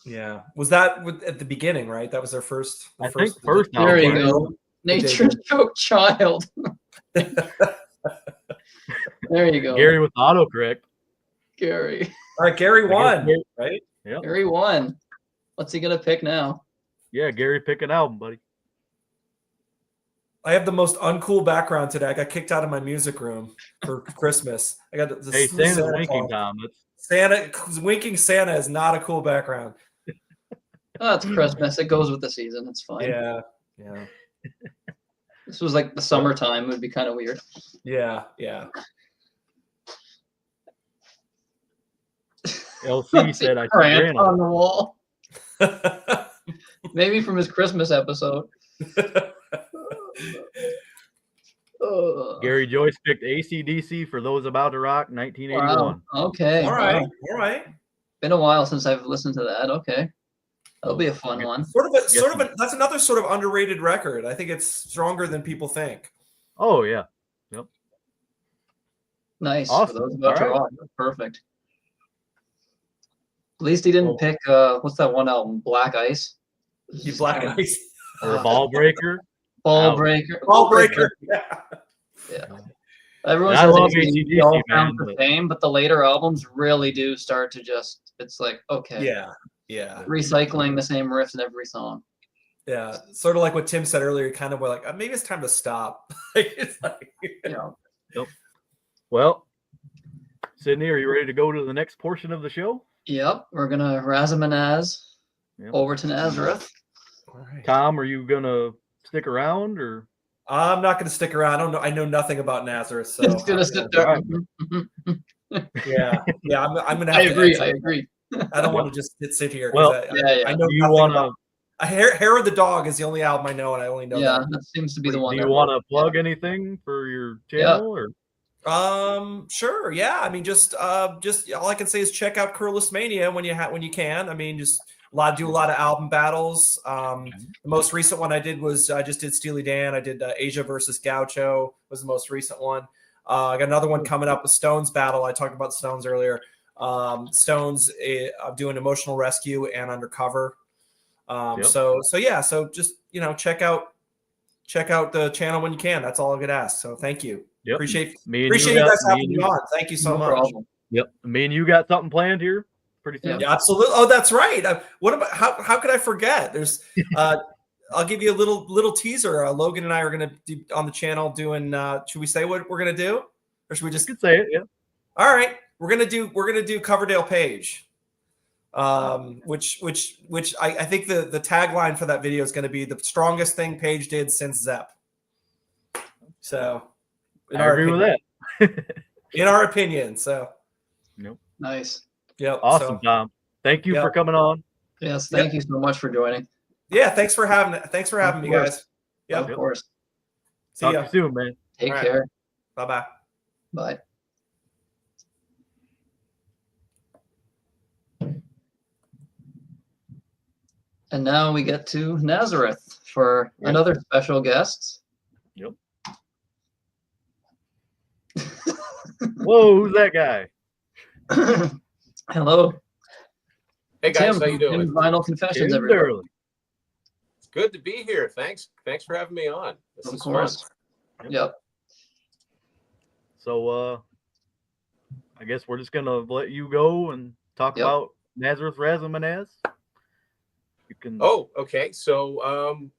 Yeah, was that at the beginning, right? That was their first. First. There you go. Nature's Choke Child. There you go. Gary with autocorrect. Gary. All right, Gary won, right? Yeah. Gary won. What's he gonna pick now? Yeah, Gary, pick an album, buddy. I have the most uncool background today. I got kicked out of my music room for Christmas. I got this. Hey, Santa's winking, Tom. Winking Santa is not a cool background. Oh, it's Christmas. It goes with the season. It's fine. Yeah. This was like the summertime. It would be kind of weird. Yeah. LC said I Grant on the wall. Maybe from his Christmas episode. Gary Joyce picked AC/DC for Those About to Rock, 1981. Wow. Okay. All right. Been a while since I've listened to that. Okay. That'll be a fun one. That's another sort of underrated record. I think it's stronger than people think. Oh, yeah. Yep. Nice. Awesome. For Those About to Rock. Perfect. At least he didn't pick what's that one album? Black Ice. Black Ice. Or Ball Breaker. Ball Breaker. Yeah. Everyone says it's all found for fame, but the later albums really do start to just. It's like okay. Yeah. Recycling the same riffs in every song. Yeah, sort of like what Tim said earlier. Kind of like maybe it's time to stop. It's like, Yep. Well, Sydney, are you ready to go to the next portion of the show? Yep, we're gonna Razamanaz over to Nazareth. All right. Tom, are you gonna stick around or? I'm not gonna stick around. I don't know. I know nothing about Nazareth, so It's gonna sit there. Yeah. I'm gonna. I agree. I don't want to just sit here. Well, I know you want to. Hair of the Dog is the only album I know, and I only know. Yeah, that seems to be the one. Do you want to plug anything for your channel or? Sure. Yeah. I mean, just all I can say is check out Curless Mania when you can. I mean, just do a lot of album battles. The most recent one I did was I just did Steely Dan. I did Asia versus Gaucho was the most recent one. I got another one coming up with Stones battle. I talked about Stones earlier. Stones, I'm doing Emotional Rescue and Undercover. So just check out the channel when you can. That's all I could ask. So thank you. Yep. Appreciate you guys having me on. Thank you so much. Problem. Yep. Me and you got something planned here pretty soon. Yeah, absolutely. Oh, that's right. What about how could I forget? There's I'll give you a little teaser. Logan and I are going to do on the channel doing. Should we say what we're going to do, or should we just say it? Yeah. All right, we're gonna do Coverdale Page, which I think the tagline for that video is going to be the strongest thing Page did since Zepp. So, I agree with that. In our opinion, so. Nope. Nice. Yeah. Awesome, Tom. Thank you for coming on. Yes, thank you so much for joining. Yeah, thanks for having me, guys. Yeah, of course. See you soon, man. Take care. Bye-bye. Bye. And now we get to Nazareth for another special guest. Yep. Whoa, who's that guy? Hello. Hey guys, Tim, how you doing? Vinyl Confessions, everybody. It's good to be here. Thanks for having me on. This is fun. Yep. So I guess we're just gonna let you go and talk about Nazareth Razamanaz. You can. Oh, okay. So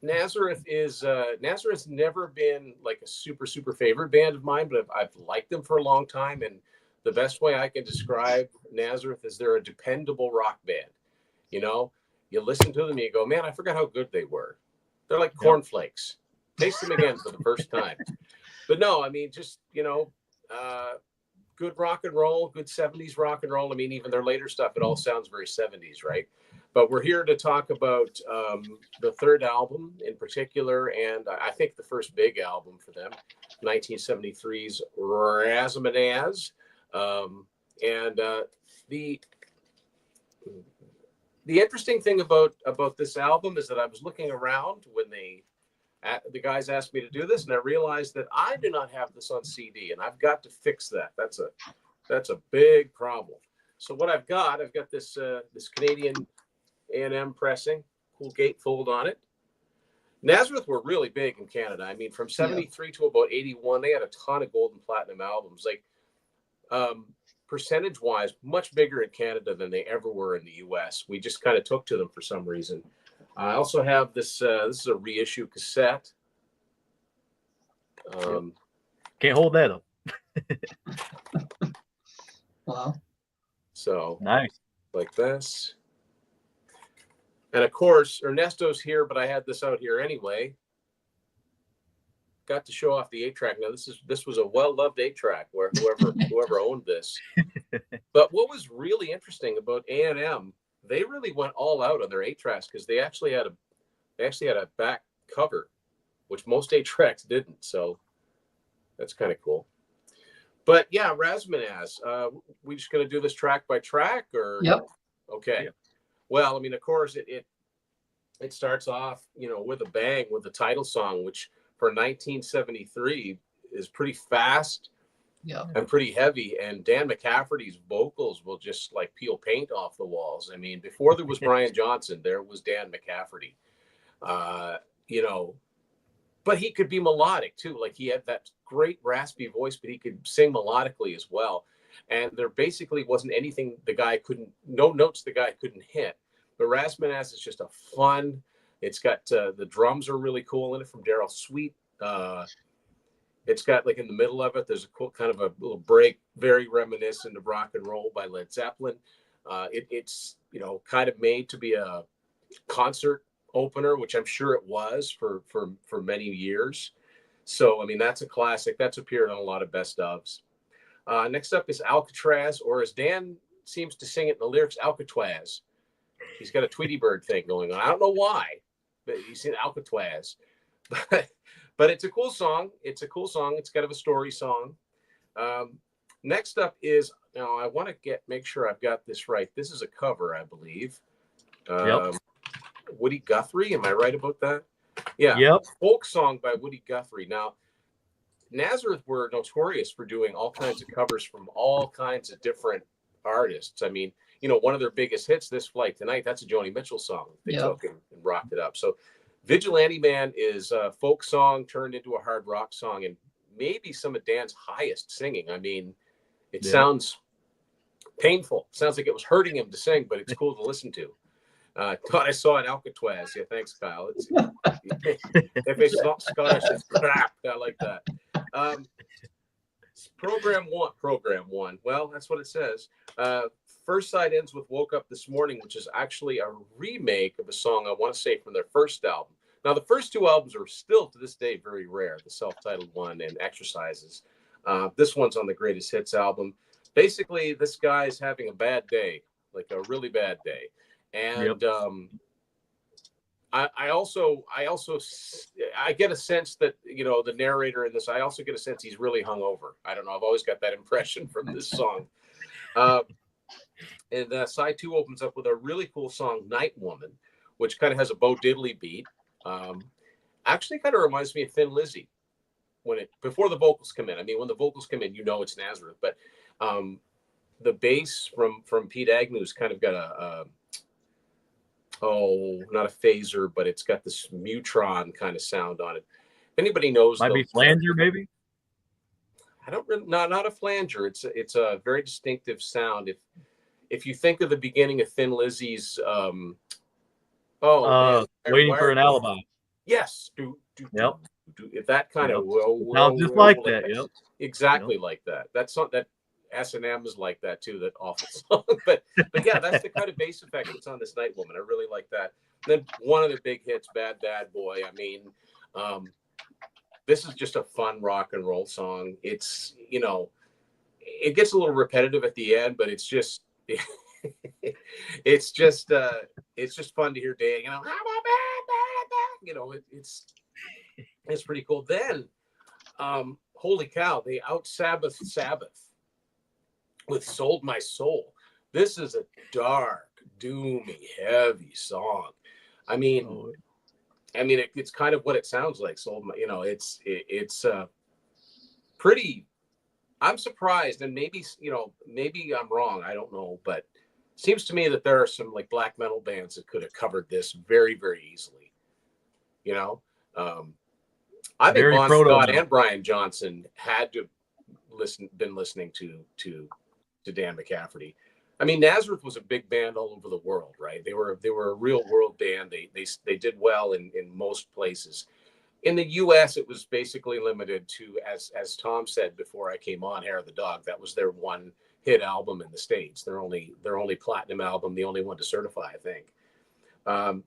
Nazareth's never been like a super favorite band of mine, but I've liked them for a long time. And the best way I can describe Nazareth is they're a dependable rock band. You know, you listen to them and you go, man, I forgot how good they were. They're like cornflakes. Taste them again for the first time. But no, I mean, just, good rock and roll, good 70s rock and roll. I mean, even their later stuff, it all sounds very 70s, right? But we're here to talk about the third album in particular, and I think the first big album for them, 1973's Razamanaz. The interesting thing about this album is that I was looking around when the guys asked me to do this, and I realized that I do not have this on CD, and I've got to fix that. That's a big problem. So what I've got this Canadian A&M pressing, cool gatefold on it. Nazareth were really big in Canada. I mean, from 73 to about 81, they had a ton of gold and platinum albums. Like, percentage-wise, much bigger in Canada than they ever were in the U.S. We just kind of took to them for some reason. I also have this. This is a reissue cassette. Can't hold that up. Wow. So nice. Like this. And of course, Ernesto's here, but I had this out here anyway. Got to show off the 8-track. Now this was a well-loved 8-track where whoever owned this. But what was really interesting about A&M, they really went all out on their 8-tracks because they actually had a back cover, which most 8-tracks didn't. So that's kind of cool. But yeah, Razamanaz, we just gonna do this track by track, or okay? Yep. Well, I mean, of course, it starts off, with a bang with the title song, which for 1973 is pretty fast, and pretty heavy. And Dan McCafferty's vocals will just like peel paint off the walls. I mean, before there was Brian Johnson, there was Dan McCafferty. But he could be melodic too. Like, he had that great raspy voice, but he could sing melodically as well. And there basically wasn't anything no notes the guy couldn't hit. But Razamanaz is just a fun. It's got the drums are really cool in it from Daryl Sweet. It's got, like, in the middle of it, there's a cool kind of a little break, very reminiscent of Rock and Roll by Led Zeppelin. It's kind of made to be a concert opener, which I'm sure it was for many years. So, I mean, that's a classic. That's appeared on a lot of best ofs. Next up is Alcatraz, or as Dan seems to sing it in the lyrics, Alcatraz. He's got a Tweety Bird thing going on. I don't know why, but he's in Alcatraz. But it's a cool song. It's a cool song. It's kind of a story song. Next up is, now I want to make sure I've got this right. This is a cover, I believe. Woody Guthrie, am I right about that? Yeah. Yep. Folk song by Woody Guthrie. Now, Nazareth were notorious for doing all kinds of covers from all kinds of different artists. I mean, one of their biggest hits, This Flight Tonight, that's a Joni Mitchell song. They took and rocked it up. So Vigilante Man is a folk song turned into a hard rock song, and maybe some of Dan's highest singing. I mean, it sounds painful. Sounds like it was hurting him to sing, but it's cool to listen to. Thought I saw an Alcatraz. Yeah, thanks, Kyle. If it's not Scottish, it's crap. I like that. Program one. Well, that's what it says. First side ends with Woke Up This Morning, which is actually a remake of a song, I want to say, from their first album. Now, the first two albums are still, to this day, very rare, the self-titled one and Exercises. This one's on the Greatest Hits album. Basically, this guy's having a bad day, like a really bad day. And I also get a sense that, the narrator in this, I also get a sense he's really hungover. I don't know. I've always got that impression from this song. And side 2 opens up with a really cool song, Night Woman, which kind of has a Bo Diddley beat. Actually kind of reminds me of Thin Lizzy before the vocals come in. I mean, when the vocals come in, it's Nazareth. But the bass from Pete Agnew's kind of got not a phaser, but it's got this Mutron kind of sound on it. If anybody knows, might be flanger, maybe. not a flanger. It's a very distinctive sound. If you think of the beginning of Thin Lizzy's, Waiting for an Alibi. Yes. Yep. If that kind of sounds just like that. Yep. Exactly like that. That's something that S&M is like that too. That awful song, but yeah, that's the kind of bass effect that's on this Night Woman. I really like that. And then one of the big hits, Bad Bad Boy. I mean, this is just a fun rock and roll song. It's, it gets a little repetitive at the end, but it's just it's just fun to hear Dan. It's pretty cool. Then, holy cow, they out Sabbath with Sold My Soul. This is a dark, doomy, heavy song. I mean, it's kind of what it sounds like. Sold My, it's pretty. I'm surprised, and maybe I'm wrong. I don't know, but it seems to me that there are some like black metal bands that could have covered this very, very easily. I think Bon Scott and Brian Johnson had to been listening to Dan McCafferty. I mean, Nazareth was a big band all over the world, right? They were a real world band. They did well in most places. In the U.S., it was basically limited to, as Tom said before I came on, Hair of the Dog. That was their one hit album in the States. Their only platinum album, the only one to certify, I think.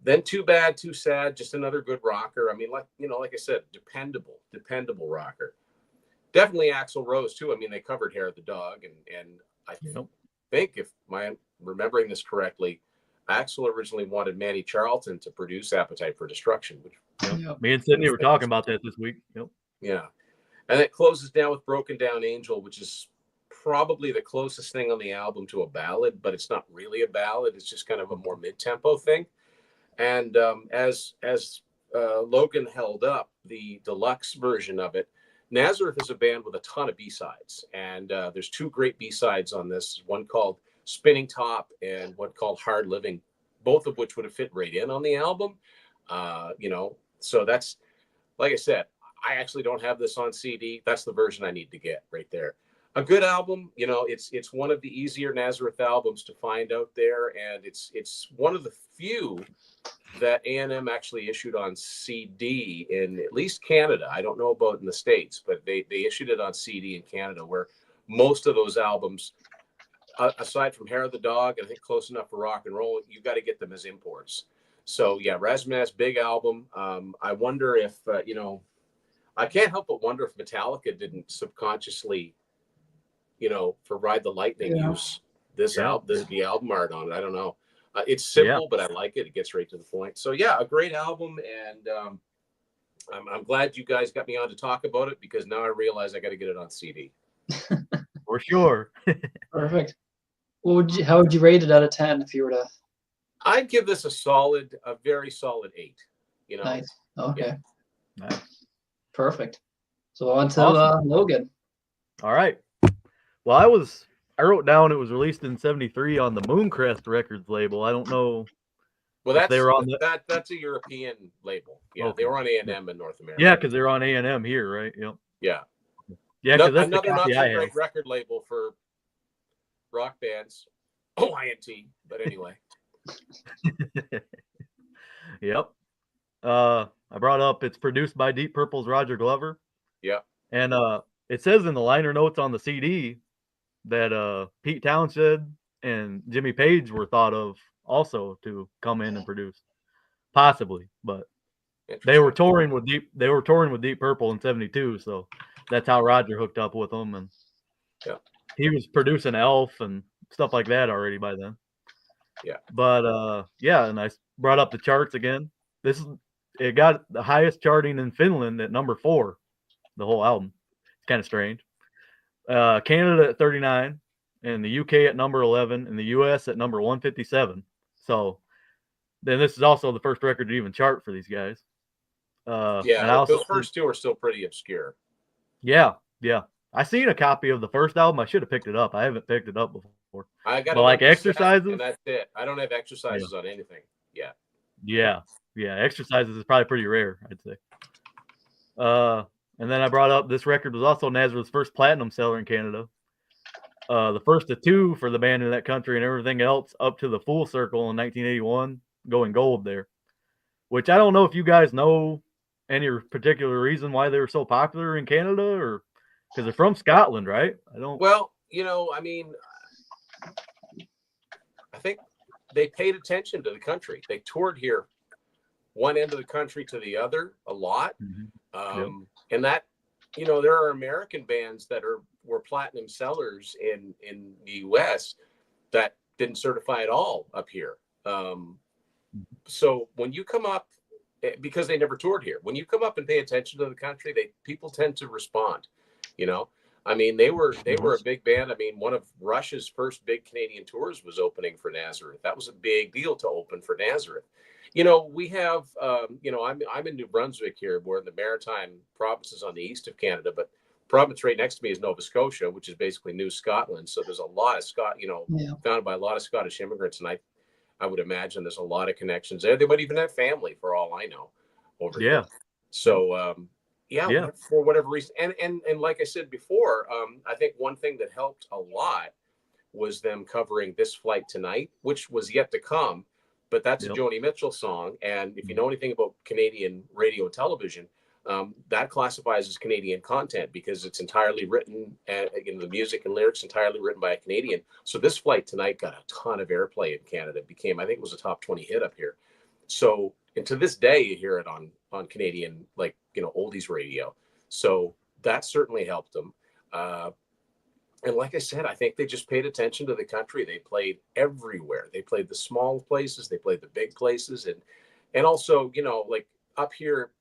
Then Too Bad, Too Sad, just another good rocker. I mean, like I said, dependable rocker. Definitely Axl Rose too. I mean, they covered Hair of the Dog, and I think, if I'm remembering this correctly, Axl originally wanted Manny Charlton to produce Appetite for Destruction, which me and Sydney were talking about that this week. Yep. Yeah, and it closes down with Broken Down Angel, which is probably the closest thing on the album to a ballad, but it's not really a ballad. It's just kind of a more mid-tempo thing. And as Logan held up the deluxe version of it, Nazareth is a band with a ton of B-sides, and there's two great B-sides on this. One called Spinning Top and one called Hard Living, both of which would have fit right in on the album. So that's, like I said, I actually don't have this on CD. That's the version I need to get right there. A good album, it's one of the easier Nazareth albums to find out there, and it's one of the few that A&M actually issued on CD in at least Canada. I don't know about in the States, but they issued it on CD in Canada, where most of those albums, aside from Hair of the Dog, I think Close Enough for Rock and Roll, you got to get them as imports. So yeah, Razamanaz, big album. I wonder if, I can't help but wonder if Metallica didn't subconsciously, for Ride the Lightning, use the album art on it. I don't know. It's simple, but I like it. It gets right to the point. So yeah, a great album, and I'm glad you guys got me on to talk about it, because now I realize I got to get it on CD. For sure. Perfect. How would you rate it out of 10 if you were to? I'd give this a very solid 8. Nice. Okay. Yeah. Nice. Perfect. So on to Logan. All right. Well, I wrote down it was released in '73 on the Mooncrest Records label. I don't know. Well, they were on that's a European label. Yeah, okay. They were on A&M in North America. Yeah, because they're on A&M here, right? Yep. Yeah. Yeah, because that's another not so great record label for rock bands. INT, but anyway. Yep. I brought up it's produced by Deep Purple's Roger Glover. Yeah. And it says in the liner notes on the CD that Pete Townshend and Jimmy Page were thought of also to come in and produce, possibly, but they were touring with Deep Purple in '72, so that's how Roger hooked up with them, and he was producing Elf and stuff like that already by then. Yeah, but and I brought up the charts again. It got the highest charting in Finland at number 4, the whole album. It's kind of strange. Canada at 39, and the UK at number 11, and the US at number 157. So then this is also the first record to even chart for these guys. Those first two are still pretty obscure. Yeah. I seen a copy of the first album. I should have picked it up. I haven't picked it up before. I got like Exercises, and that's it. I don't have Exercises on anything. Yeah. Exercises is probably pretty rare, I'd say. And then I brought up this record was also Nazareth's first platinum seller in Canada. The first of 2 for the band in that country, and everything else up to the Full Circle in 1981 going gold there. Which I don't know if you guys know any particular reason why they were so popular in Canada, or because they're from Scotland, right? I don't. Well, I mean, I think they paid attention to the country. They toured here, one end of the country to the other, a lot. Mm-hmm. And that, there are American bands that were platinum sellers in the U.S. that didn't certify at all up here. So when you come up, because they never toured here, when you come up and pay attention to the country, people tend to respond. I mean, they were a big band. I mean, one of Rush's first big Canadian tours was opening for Nazareth. That was a big deal to open for Nazareth. We have, I'm in New Brunswick here. We're in the Maritime provinces on the east of Canada, but the province right next to me is Nova Scotia, which is basically New Scotland. So there's a lot of founded by a lot of Scottish immigrants. And I would imagine there's a lot of connections there. They might even have family, for all I know, over here. So, for whatever reason. And like I said before, I think one thing that helped a lot was them covering This Flight Tonight, which was yet to come. But that's a Joni Mitchell song. And if you know anything about Canadian radio and television, that classifies as Canadian content because it's entirely written, the music and lyrics entirely written by a Canadian. So This Flight Tonight got a ton of airplay in Canada. I think it was a top 20 hit up here. So, and to this day, you hear it on Canadian, oldies radio. So that certainly helped them. And like I said, I think they just paid attention to the country. They played everywhere. They played the small places. They played the big places. And also, up here,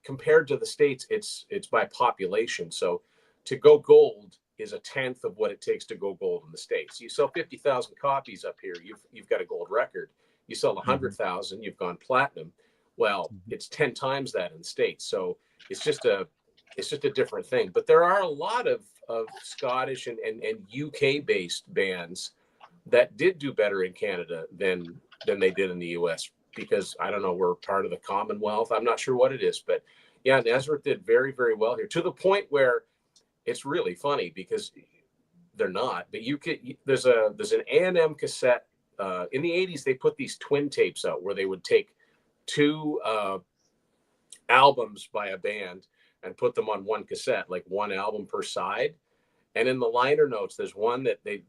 compared to the States, it's by population. So to go gold is a tenth of what it takes to go gold in the States. You sell 50,000 copies up here, you've got a gold record. You sell 100,000, you've gone platinum. Well, it's 10 times that in the States. So it's just a different thing. But there are a lot of Scottish and UK based bands that did do better in Canada than they did in the US, because I don't know, we're part of the Commonwealth. I'm not sure what it is, but yeah, Nazareth did very, very well here, to the point where it's really funny because they're not, but there's an A&M cassette. In the 80s, they put these twin tapes out where they would take 2 albums by a band and put them on one cassette, like one album per side. And in the liner notes, there's one that they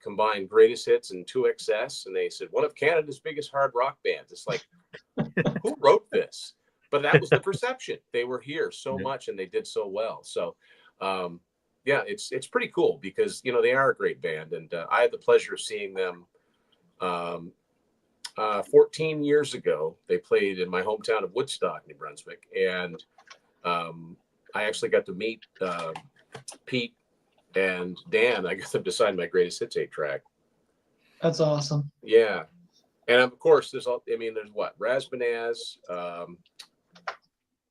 combined greatest hits and 2XS, and they said one of Canada's biggest hard rock bands. It's like, who wrote this? But that was the perception. They were here so much and they did so well. So, it's pretty cool because they are a great band, and I had the pleasure of seeing them 14 years ago. They played in my hometown of Woodstock, New Brunswick, and I actually got to meet Pete and Dan. I got them to sign my greatest hits 8-track. That's awesome. Yeah, and of course there's what, Razamanaz.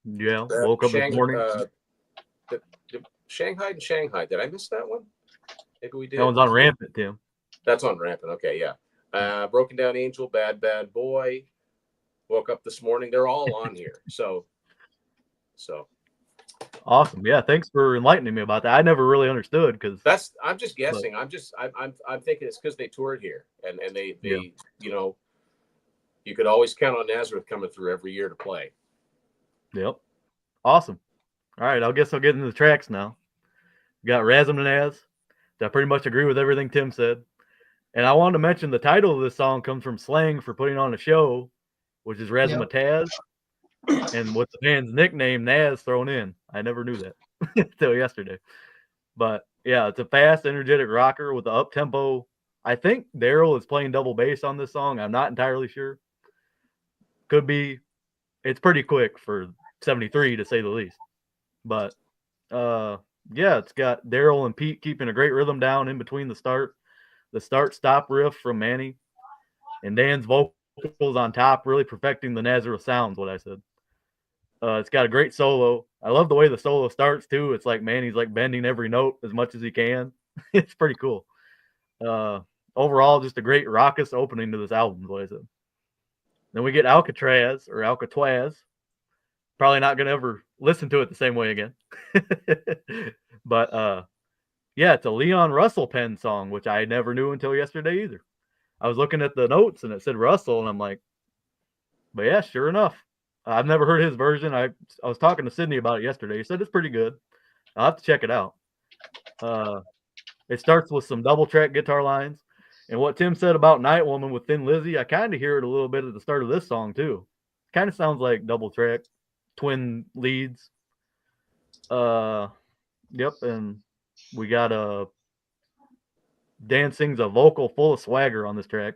Woke up this morning. Shanghai and Shanghai. Did I miss that one? Maybe we did. That one's on Rampant, Tim. That's on Rampant. Okay, yeah. Broken Down Angel, Bad Bad Boy, Woke Up This Morning. They're all on here. So. Awesome. Yeah, thanks for enlightening me about that. I never really understood because I'm just guessing. I'm thinking it's because they toured here and they you could always count on Nazareth coming through every year to play. Yep. Awesome. All right, I guess I'll get into the tracks now. We got Razamanaz. I pretty much agree with everything Tim said. And I wanted to mention the title of this song comes from slang for putting on a show, which is Razamanaz. And with the band's nickname, Naz, thrown in. I never knew that until yesterday. But yeah, it's a fast, energetic rocker with the up-tempo. I think Daryl is playing double bass on this song. I'm not entirely sure. Could be. It's pretty quick for 73, to say the least. But it's got Daryl and Pete keeping a great rhythm down in between the start-stop riff from Manny, and Dan's vocals on top, really perfecting the Nazareth sounds, what I said. It's got a great solo. I love the way the solo starts, too. It's like Manny's like bending every note as much as he can. It's pretty cool. Overall, just a great raucous opening to this album, is what I said. Then we get Alcatraz. Probably not gonna ever listen to it the same way again. But yeah, it's a Leon Russell pen song, which I never knew until yesterday either. I was looking at the notes and it said Russell, and I'm like, but yeah, sure enough. I've never heard his version. I was talking to Sydney about it yesterday. He said it's pretty good. I'll have to check it out. It starts with some double track guitar lines. And what Tim said about Night Woman with Thin Lizzy, I kind of hear it a little bit at the start of this song too. Kind of sounds like double track, twin leads. Yep, and we got Dan sings a vocal full of swagger on this track,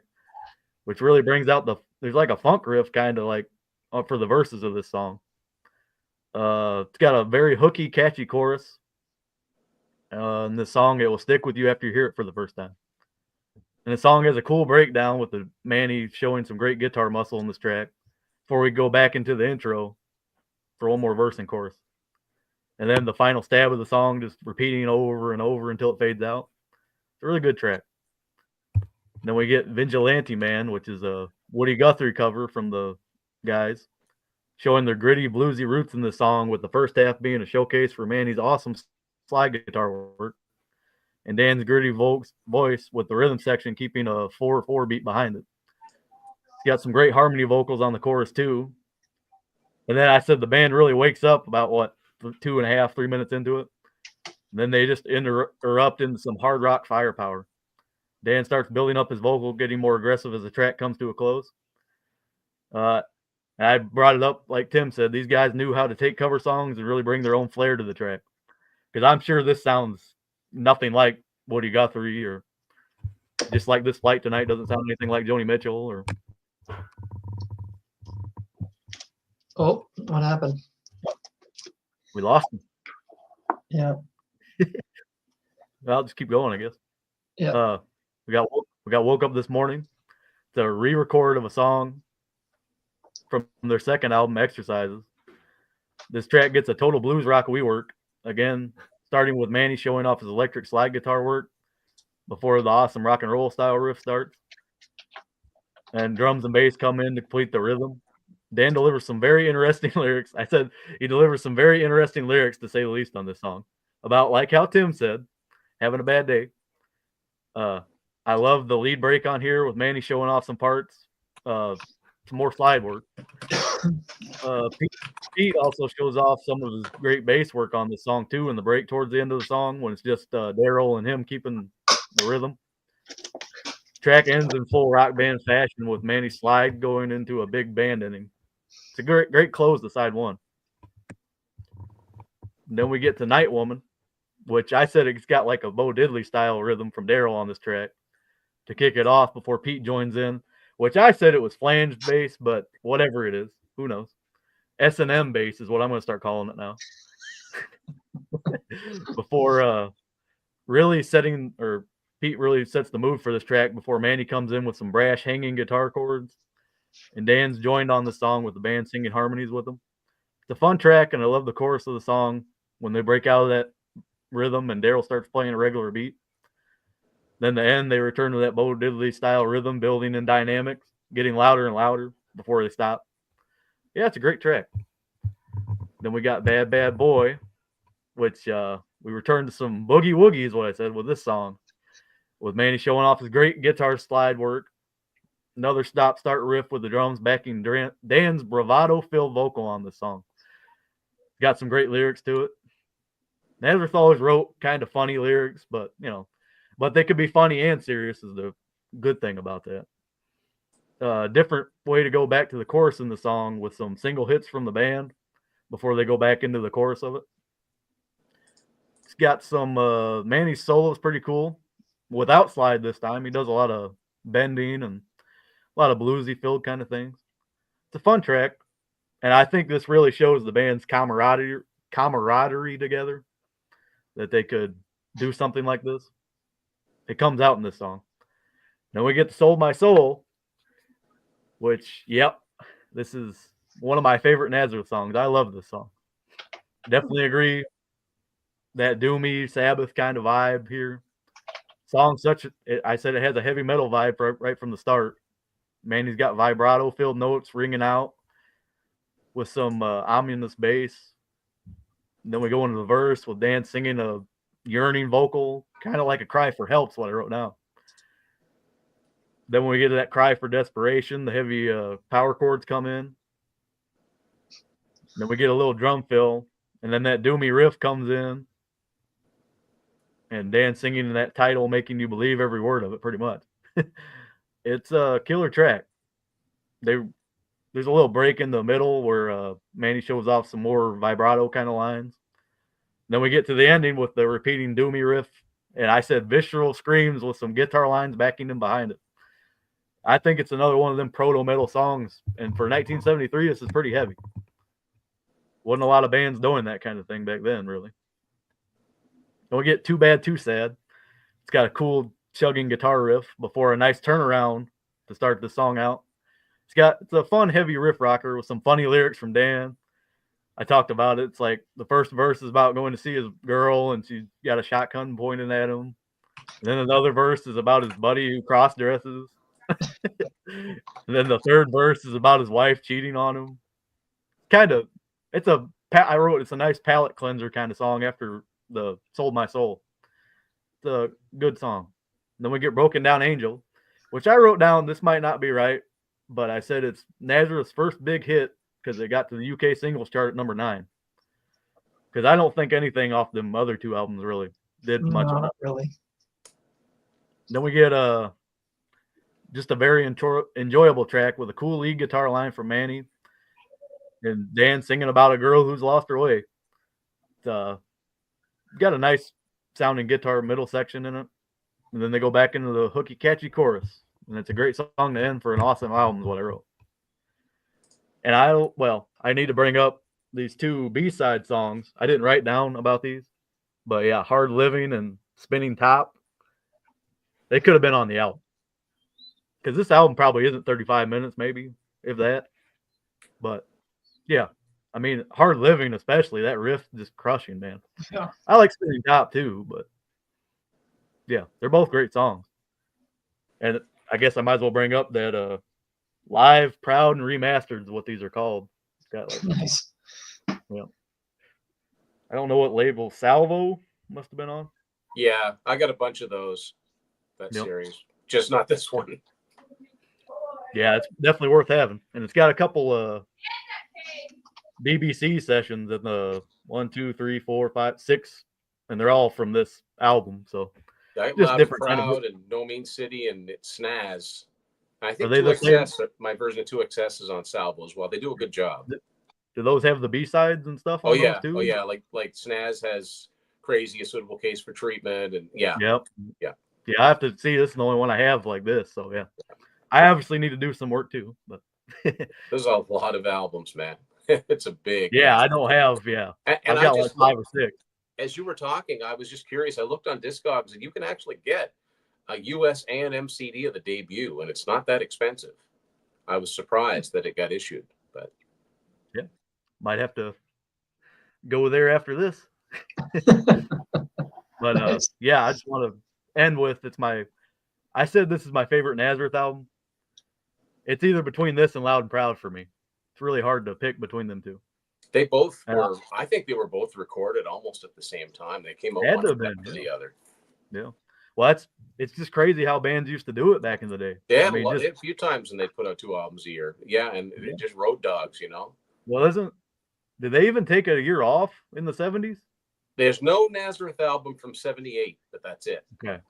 which really brings out there's like a funk riff kind of like for the verses of this song. It's got a very hooky, catchy chorus. In the song, it will stick with you after you hear it for the first time. And the song has a cool breakdown with the Manny showing some great guitar muscle in this track before we go back into the intro for one more verse and chorus. And then the final stab of the song just repeating over and over until it fades out. It's a really good track. And then we get Vigilante Man, which is a Woody Guthrie cover from the guys, showing their gritty, bluesy roots in the song, with the first half being a showcase for Manny's awesome slide guitar work, and Dan's gritty voice with the rhythm section keeping a 4/4 beat behind it. It's got some great harmony vocals on the chorus too. And then I said the band really wakes up about 2.5, 3 minutes into it. And then they just erupt into some hard rock firepower. Dan starts building up his vocal, getting more aggressive as the track comes to a close. I brought it up, like Tim said, these guys knew how to take cover songs and really bring their own flair to the track. Because I'm sure this sounds nothing like Woody Guthrie, or just like This Flight Tonight doesn't sound anything like Joni Mitchell. Or oh, what happened? We lost him. Yeah. I'll just keep going, I guess. Yeah. We got woke up this morning. It's a re-record of a song from their second album, Exercises. This track gets a total blues rock rework. Again, starting with Manny showing off his electric slide guitar work before the awesome rock and roll style riff starts. And drums and bass come in to complete the rhythm. Dan delivers some very interesting lyrics. I said he delivers some very interesting lyrics, to say the least, on this song. About, like how Tim said, having a bad day. I love the lead break on here with Manny showing off some parts. Some more slide work. Pete also shows off some of his great bass work on this song too in the break towards the end of the song, when it's just Daryl and him keeping the rhythm. Track ends in full rock band fashion with Manny's slide going into a big band ending. It's a great close to side one. And then we get to Night Woman, which I said it's got like a Bo Diddley style rhythm from Daryl on this track to kick it off before Pete joins in, which I said it was flange bass, but whatever it is, who knows? S&M bass is what I'm going to start calling it now. Before Pete really sets the mood for this track before Manny comes in with some brash hanging guitar chords, and Dan's joined on the song with the band singing harmonies with him. It's a fun track, and I love the chorus of the song when they break out of that rhythm and Daryl starts playing a regular beat. Then the end, they return to that Bo Diddley style rhythm, building in dynamics, getting louder and louder before they stop. Yeah, it's a great track. Then we got Bad Bad Boy, which we return to some boogie woogie is what I said with this song, with Manny showing off his great guitar slide work. Another stop-start riff with the drums backing Dan's bravado-filled vocal on this song. Got some great lyrics to it. Nazareth always wrote kind of funny lyrics, but they could be funny and serious is the good thing about that. Different way to go back to the chorus in the song with some single hits from the band before they go back into the chorus of it. It's got some Manny's solo is pretty cool. Without slide this time, he does a lot of bending and a lot of bluesy filled kind of things. It's a fun track, and I think this really shows the band's camaraderie together, that they could do something like this. It comes out in this song. Then we get to Sold My Soul, which, this is one of my favorite Nazareth songs. I love this song. Definitely agree. That doomy Sabbath kind of vibe here. Song I said it has a heavy metal vibe right from the start. Manny's got vibrato filled notes ringing out. with some ominous bass. And then we go into the verse with Dan singing a yearning vocal, kind of like a cry for help's what I wrote down. Then when we get to that cry for desperation, the heavy power chords come in. Then we get a little drum fill, and then that doomy riff comes in. And Dan singing that title, making you believe every word of it, pretty much. It's a killer track. There's a little break in the middle where Manny shows off some more vibrato kind of lines. Then we get to the ending with the repeating doomy riff, and I said visceral screams with some guitar lines backing them behind it. I think it's another one of them proto-metal songs, and for 1973, this is pretty heavy. Wasn't a lot of bands doing that kind of thing back then, really. Don't get Too Bad, Too Sad. It's got a cool chugging guitar riff before a nice turnaround to start the song out. It's a fun, heavy riff rocker with some funny lyrics from Dan. I talked about it. It's like the first verse is about going to see his girl, and she's got a shotgun pointing at him. And then another verse is about his buddy who cross dresses. And then the third verse is about his wife cheating on him. It's a nice palate cleanser kind of song after the Sold My Soul. It's a good song. And then we get Broken Down Angel, which I wrote down. This might not be right, but I said it's Nazareth's first big hit because it got to the UK singles chart at number 9. Because I don't think anything off them other 2 albums really did much on it. Not really. Then we get just a very enjoyable track with a cool lead guitar line from Manny and Dan singing about a girl who's lost her way. It's got a nice sounding guitar middle section in it. And then they go back into the hooky, catchy chorus. And it's a great song to end for an awesome album is what I wrote. And I need to bring up these 2 B-side songs. I didn't write down about these. But yeah, Hard Living and Spinning Top. They could have been on the album. Because this album probably isn't 35 minutes, maybe, if that. But yeah, I mean, Hard Living, especially, that riff just crushing, man. Yeah. I like Spinning Top too, but yeah, they're both great songs. And I guess I might as well bring up that Live, Proud, and Remastered is what these are called. It's got like, Nice. yeah. I don't know what label Salvo must have been on. Yeah, I got a bunch of those, that series. Just not this one. Yeah, it's definitely worth having. And it's got a couple BBC sessions in the 1, 2, 3, 4, 5, 6, and they're all from this album. So Just just different Proud kind of. and No Mean City and Snaz. I think Are they the 2XS, my version of 2XS is on Salvo as well. They do a good job. Do those have the B-sides and stuff on Oh yeah, those too? oh yeah. Like Snaz has Crazy, A Suitable Case for Treatment, and yeah. Yep. Yeah. Yeah, I have to see. This is the only one I have like this. So yeah, I obviously need to do some work too. But There's a lot of albums, man. It's a big. yeah, I don't have. Yeah, And I've I got just like 5 or 6. as you were talking, I was just curious. I looked on Discogs, and you can actually get a US A&M CD of the debut, and it's not that expensive. I was surprised that it got issued, but yeah, might have to go there after this. But Nice. yeah, I just want to end with I said this is my favorite Nazareth album. It's either between this and Loud and Proud for me. It's really hard to pick between them 2. they both were. I think they were both recorded almost at the same time. They came out Had one to have after been, the other. Yeah. Well, it's just crazy how bands used to do it back in the day. Yeah, I mean, a few times, and they put out 2 albums a year. Yeah, and just road dogs, you know. Well, did they even take a year off in the 70s? There's no Nazareth album from '78, but that's it. Okay.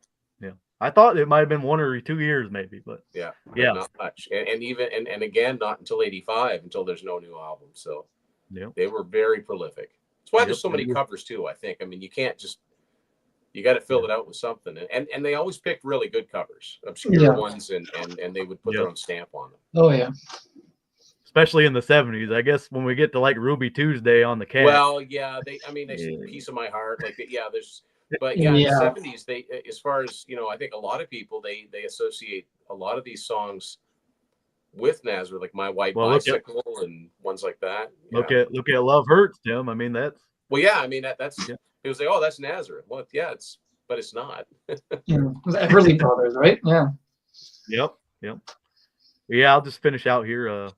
Yeah. I thought it might have been 1 or 2 years maybe, but Yeah, yeah. not much. And even and again, not until '85 until there's no new album. So Yeah. they were very prolific. That's why there's Yep. so many covers too. I think. I mean, you can't just you got to fill it out with something. And they always picked really good covers, obscure ones, and they would put their own stamp on them. Oh yeah. Especially in the 70s. I guess when we get to like Ruby Tuesday on the Cat. Well, yeah, they see Piece of My Heart. Like, yeah, but in the '70s, they, as far as, I think a lot of people, they associate a lot of these songs with Nazareth, like My White Bicycle and ones like that. Yeah. Look at Love Hurts, Tim. I mean, that's. Well, yeah, I mean, that's, it was like, oh, that's Nazareth. Well, yeah, but it's not. Everly Brothers, right? Yeah. Yep. Yeah, I'll just finish out here.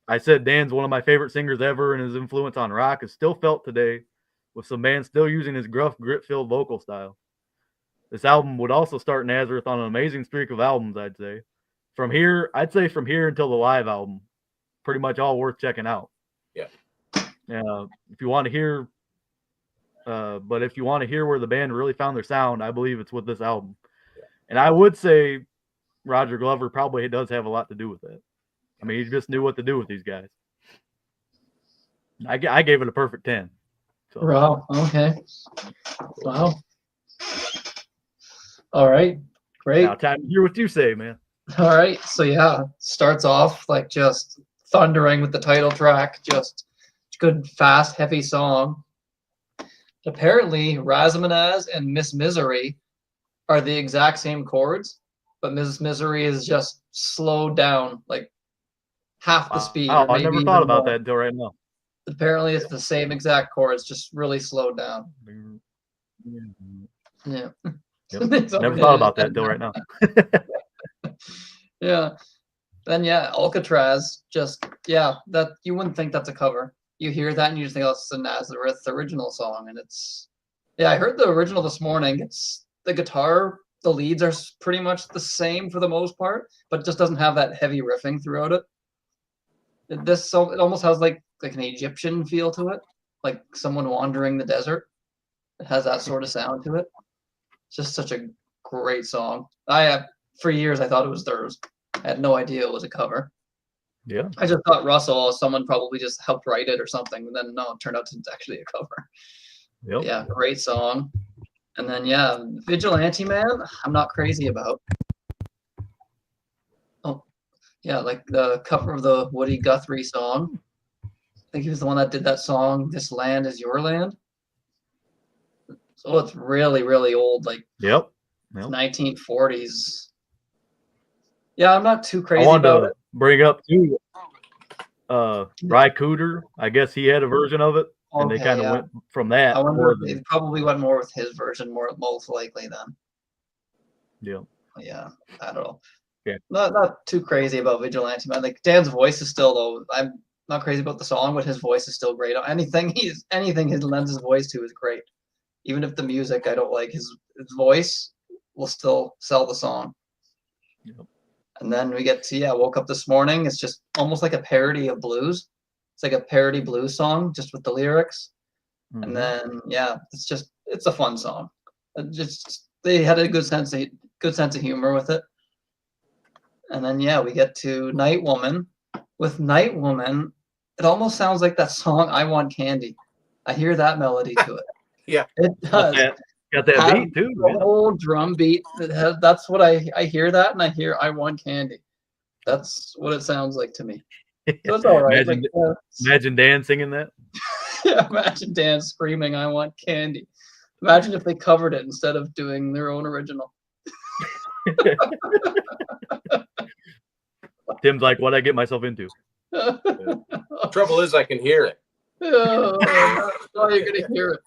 I said Dan's one of my favorite singers ever, and his influence on rock is still felt today, with some bands still using his gruff, grit-filled vocal style. This album would also start Nazareth on an amazing streak of albums, I'd say. I'd say from here until the live album, pretty much all worth checking out. Yeah. If you want to hear, if you want to hear where the band really found their sound, I believe it's with this album. Yeah. And I would say Roger Glover probably does have a lot to do with it. I mean, he just knew what to do with these guys. I gave it a perfect 10. So. Wow. Okay. Wow. All right. Great. Now time to hear what you say, man. All right. So yeah, starts off like just thundering with the title track, just good, fast, heavy song. Apparently, Razamanaz and Miss Misery are the exact same chords, but Miss Misery is just slowed down, like half the speed. Oh, I never thought about that until right now. Apparently, it's the same exact chords, just really slowed down. Yeah. Yep. Never thought about that until right now. Yeah. Then Alcatraz, that you wouldn't think that's a cover. You hear that and you just think, oh, it's a Nazareth original song. And I heard the original this morning. It's the guitar, the leads are pretty much the same for the most part, but it just doesn't have that heavy riffing throughout it. It almost has like an Egyptian feel to it, like someone wandering the desert. It has that sort of sound to it. It's just such a great song. For years, I thought it was theirs. I had no idea it was a cover. Yeah. I just thought someone probably just helped write it or something. And then no, it turned out it's actually a cover. Yep. Yeah, great song. And then Vigilante Man, I'm not crazy about. Oh, yeah, like the cover of the Woody Guthrie song. I think he was the one that did that song, This Land Is Your Land. So it's really, really old, like 1940s. Yeah, I'm not too crazy about it. Bring up too, Ry Cooder. I guess he had a version of it, and they kind of went from that. I wonder if they probably went more with his version, most likely then. Yeah. Yeah, I don't know. Yeah. Not too crazy about Vigilante Man. Like Dan's voice is still though. I'm not crazy about the song, but his voice is still great. Anything he lends his voice to is great. Even if the music I don't like, his voice will still sell the song. Yep. And then we get to Woke Up This Morning. It's just almost like a parody of blues. It's like a parody blues song, just with the lyrics. Mm-hmm. And then it's a fun song. They had a good sense of humor with it. And then we get to Night Woman. With Night Woman, it almost sounds like that song I Want Candy. I hear that melody to it. Yeah, it does. Got that beat too. The whole drum beat. That's what I hear that, and I hear I Want Candy. That's what it sounds like to me. So it's all right. Imagine Dan singing that. Imagine Dan screaming, "I want candy." Imagine if they covered it instead of doing their own original. Tim's like, "What'd I get myself into?" Trouble is, I can hear it. Oh, you're gonna hear it.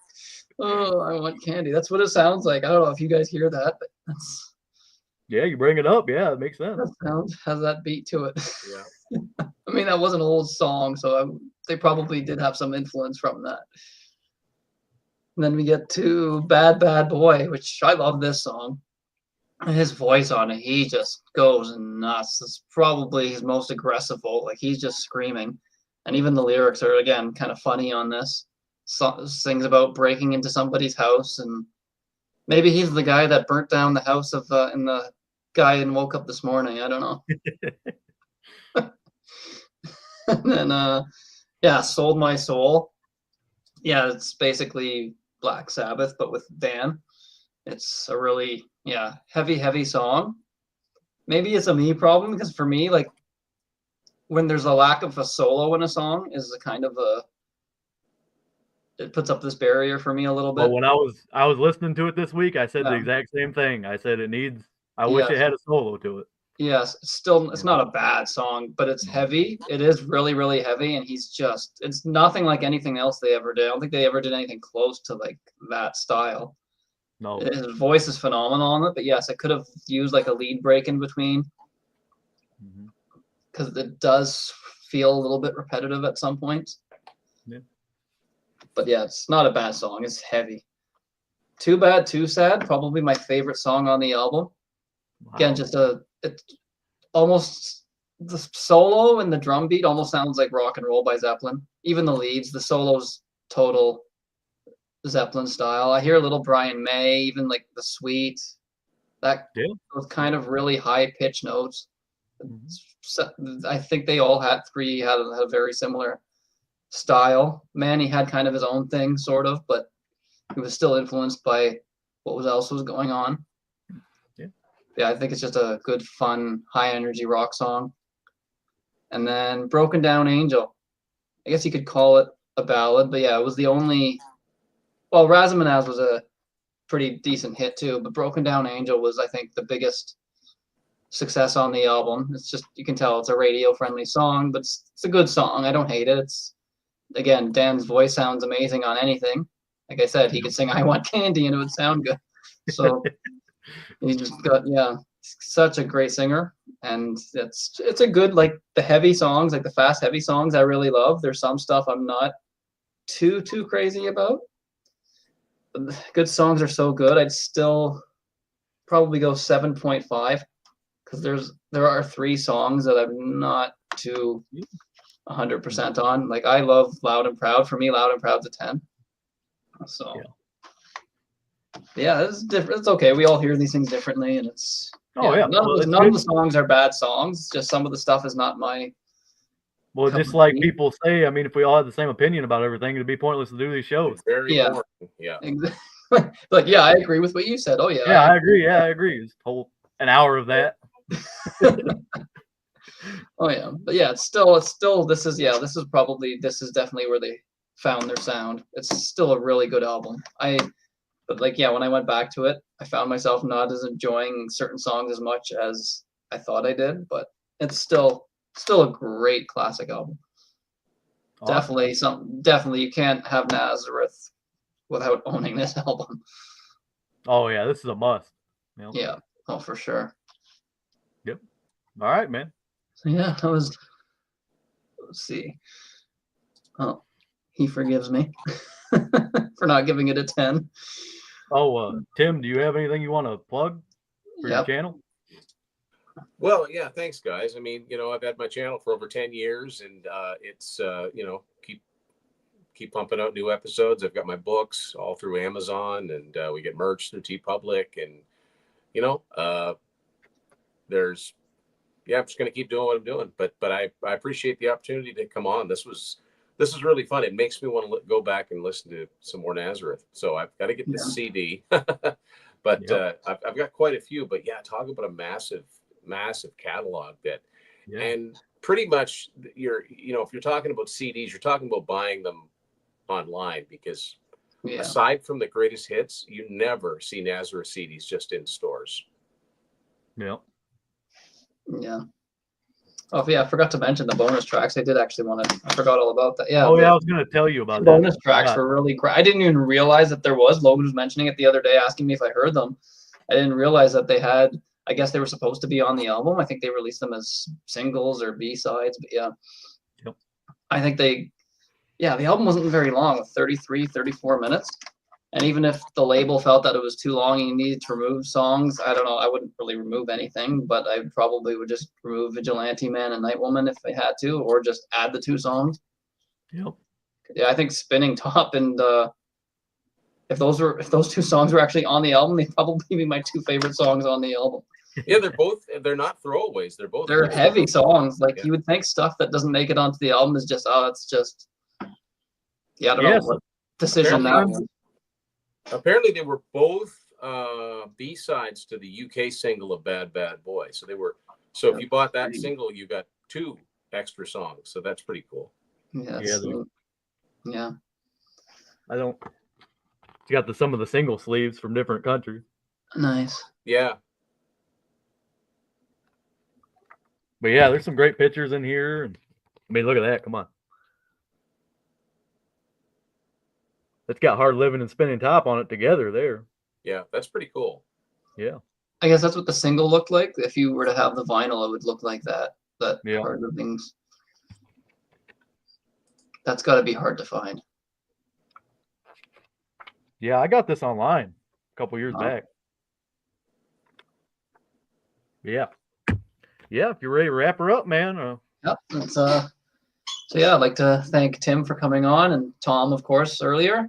Oh, I want candy. That's what it sounds like. I don't know if you guys hear that, but that's. Yeah, you bring it up. Yeah, it makes sense. That sound has that beat to it. Yeah. I mean, that was an old song, so they probably did have some influence from that. And then we get to Bad Bad Boy, which I love this song. His voice on it, he just goes nuts. It's probably his most aggressive vocal. Like he's just screaming. And even the lyrics are, again, kind of funny on this. Sings about breaking into somebody's house, and maybe he's the guy that burnt down the house of and the guy and Woke Up This Morning. I don't know. And then Sold My Soul. Yeah, it's basically Black Sabbath, but with Dan. It's a really heavy song. Maybe it's a me problem, because for me, like when there's a lack of a solo in a song is a kind of it puts up this barrier for me a little bit. Well, when I was listening to it this week, I said the exact same thing. I said I wish it had a solo to it. Yes, it's not a bad song, but it's heavy. It is really, really heavy, and it's nothing like anything else they ever did. I don't think they ever did anything close to like that style. No. His voice is phenomenal on it, but yes, I could have used like a lead break in between. Because it does feel a little bit repetitive at some points. Yeah. But yeah, it's not a bad song. It's heavy. Too Bad, Too Sad, probably my favorite song on the album. Wow. Again, it's almost the solo and the drum beat almost sounds like Rock and Roll by Zeppelin. Even the leads, the solos, total Zeppelin style. I hear a little Brian May, even like the Sweet. That was kind of really high pitched notes. I think they all had a very similar style. Manny had kind of his own thing, sort of, but he was still influenced by what else was going on. Yeah, I think it's just a good, fun, high energy rock song. And then Broken Down Angel. I guess you could call it a ballad, but yeah, it was the only. Well, Razamanaz was a pretty decent hit too, but Broken Down Angel was, I think, the biggest success on the album. It's just, you can tell it's a radio friendly song, but it's a good song. I don't hate it. It's, again, Dan's voice sounds amazing on anything. Like I said, he could sing I Want Candy and it would sound good. So he just got, such a great singer. And it's a good, like the heavy songs, like the fast, heavy songs I really love. There's some stuff I'm not too crazy about. But the good songs are so good. I'd still probably go 7.5 because there are 3 songs that I'm not too 100% on. Like I love Loud and Proud. For me, Loud and Proud's a 10. So yeah, it's different. It's okay. We all hear these things differently, and it's none of the songs are bad songs. Just some of the stuff is not my. Well, just like people say, I mean, if we all had the same opinion about everything, it'd be pointless to do these shows. Very boring. Yeah. Exactly. But yeah, I agree with what you said. Oh yeah. Yeah, I agree. Yeah, I agree. It's whole an hour of that. Oh yeah, but yeah, it's still this is definitely where they found their sound. It's still a really good album. But when I went back to it, I found myself not as enjoying certain songs as much as I thought I did, but it's still a great classic album. Awesome. Definitely you can't have Nazareth without owning this album. Oh yeah, this is a must. Yeah, oh for sure. Yep. All right, man. So yeah, that was. Let's see. Oh, he forgives me for not giving it a 10. Oh, Tim, do you have anything you want to plug for your channel? Well, yeah, thanks, guys. I mean, I've had my channel for over 10 years, and it's keep pumping out new episodes. I've got my books all through Amazon, and we get merch through TeePublic, and I'm just going to keep doing what I'm doing. But I appreciate the opportunity to come on. This is really fun. It makes me want to go back and listen to some more Nazareth. So I've got to get this CD, but I've got quite a few. But yeah, talk about a massive catalog and pretty much if you're talking about CDs, you're talking about buying them online, because aside from the greatest hits, you never see Nazareth CDs just in stores. Yeah. Oh yeah, I forgot to mention the bonus tracks. I did actually I forgot all about that. Yeah. Oh yeah, I was going to tell you about that. Bonus tracks were really great. I didn't even realize that there was. Logan was mentioning it the other day, asking me if I heard them. I didn't realize that they had. I guess they were supposed to be on the album. I think they released them as singles or B-sides, but yeah. Yep. I think the album wasn't very long, 33, 34 minutes. And even if the label felt that it was too long and you needed to remove songs, I don't know, I wouldn't really remove anything, but I probably would just remove Vigilante Man and Night Woman if they had to, or just add the 2 songs. Yep. Yeah, I think Spinning Top and if those 2 songs were actually on the album, they'd probably be my 2 favorite songs on the album. Yeah, they're not throwaways. They're heavy songs. Like you would think stuff that doesn't make it onto the album is just, I don't know what decision that was. Apparently they were both B-sides to the UK single of Bad Bad Boy. So if you bought that single, you got 2 extra songs. So that's pretty cool. Yes. Yeah. You got some of the single sleeves from different countries. Nice. Yeah. But yeah, there's some great pictures in here. I mean, look at that. Come on. It's got Hard Living and Spinning Top on it together there. Yeah, that's pretty cool. Yeah. I guess that's what the single looked like. If you were to have the vinyl, it would look like that. Yeah. Hard Living's. That's got to be hard to find. Yeah, I got this online a couple years back. Yeah. Yeah, if you're ready to wrap her up, man. Yep. So yeah, I'd like to thank Tim for coming on, and Tom, of course, earlier.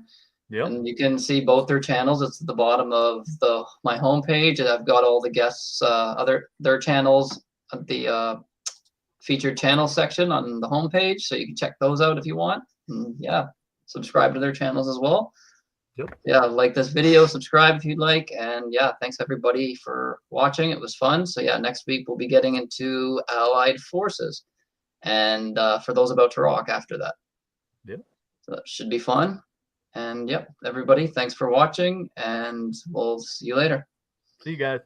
Yep. And you can see both their channels. It's at the bottom of my homepage, and I've got all the guests' their channels at the featured channel section on the homepage, so you can check those out if you want. And yeah, subscribe to their channels as well. Yep. Yeah, like this video, subscribe if you'd like, and yeah, thanks everybody for watching. It was fun. So yeah, next week we'll be getting into Allied forces, and for those about to rock after that. Yep. So that should be fun. And yep, everybody, thanks for watching, and we'll see you later. See you guys.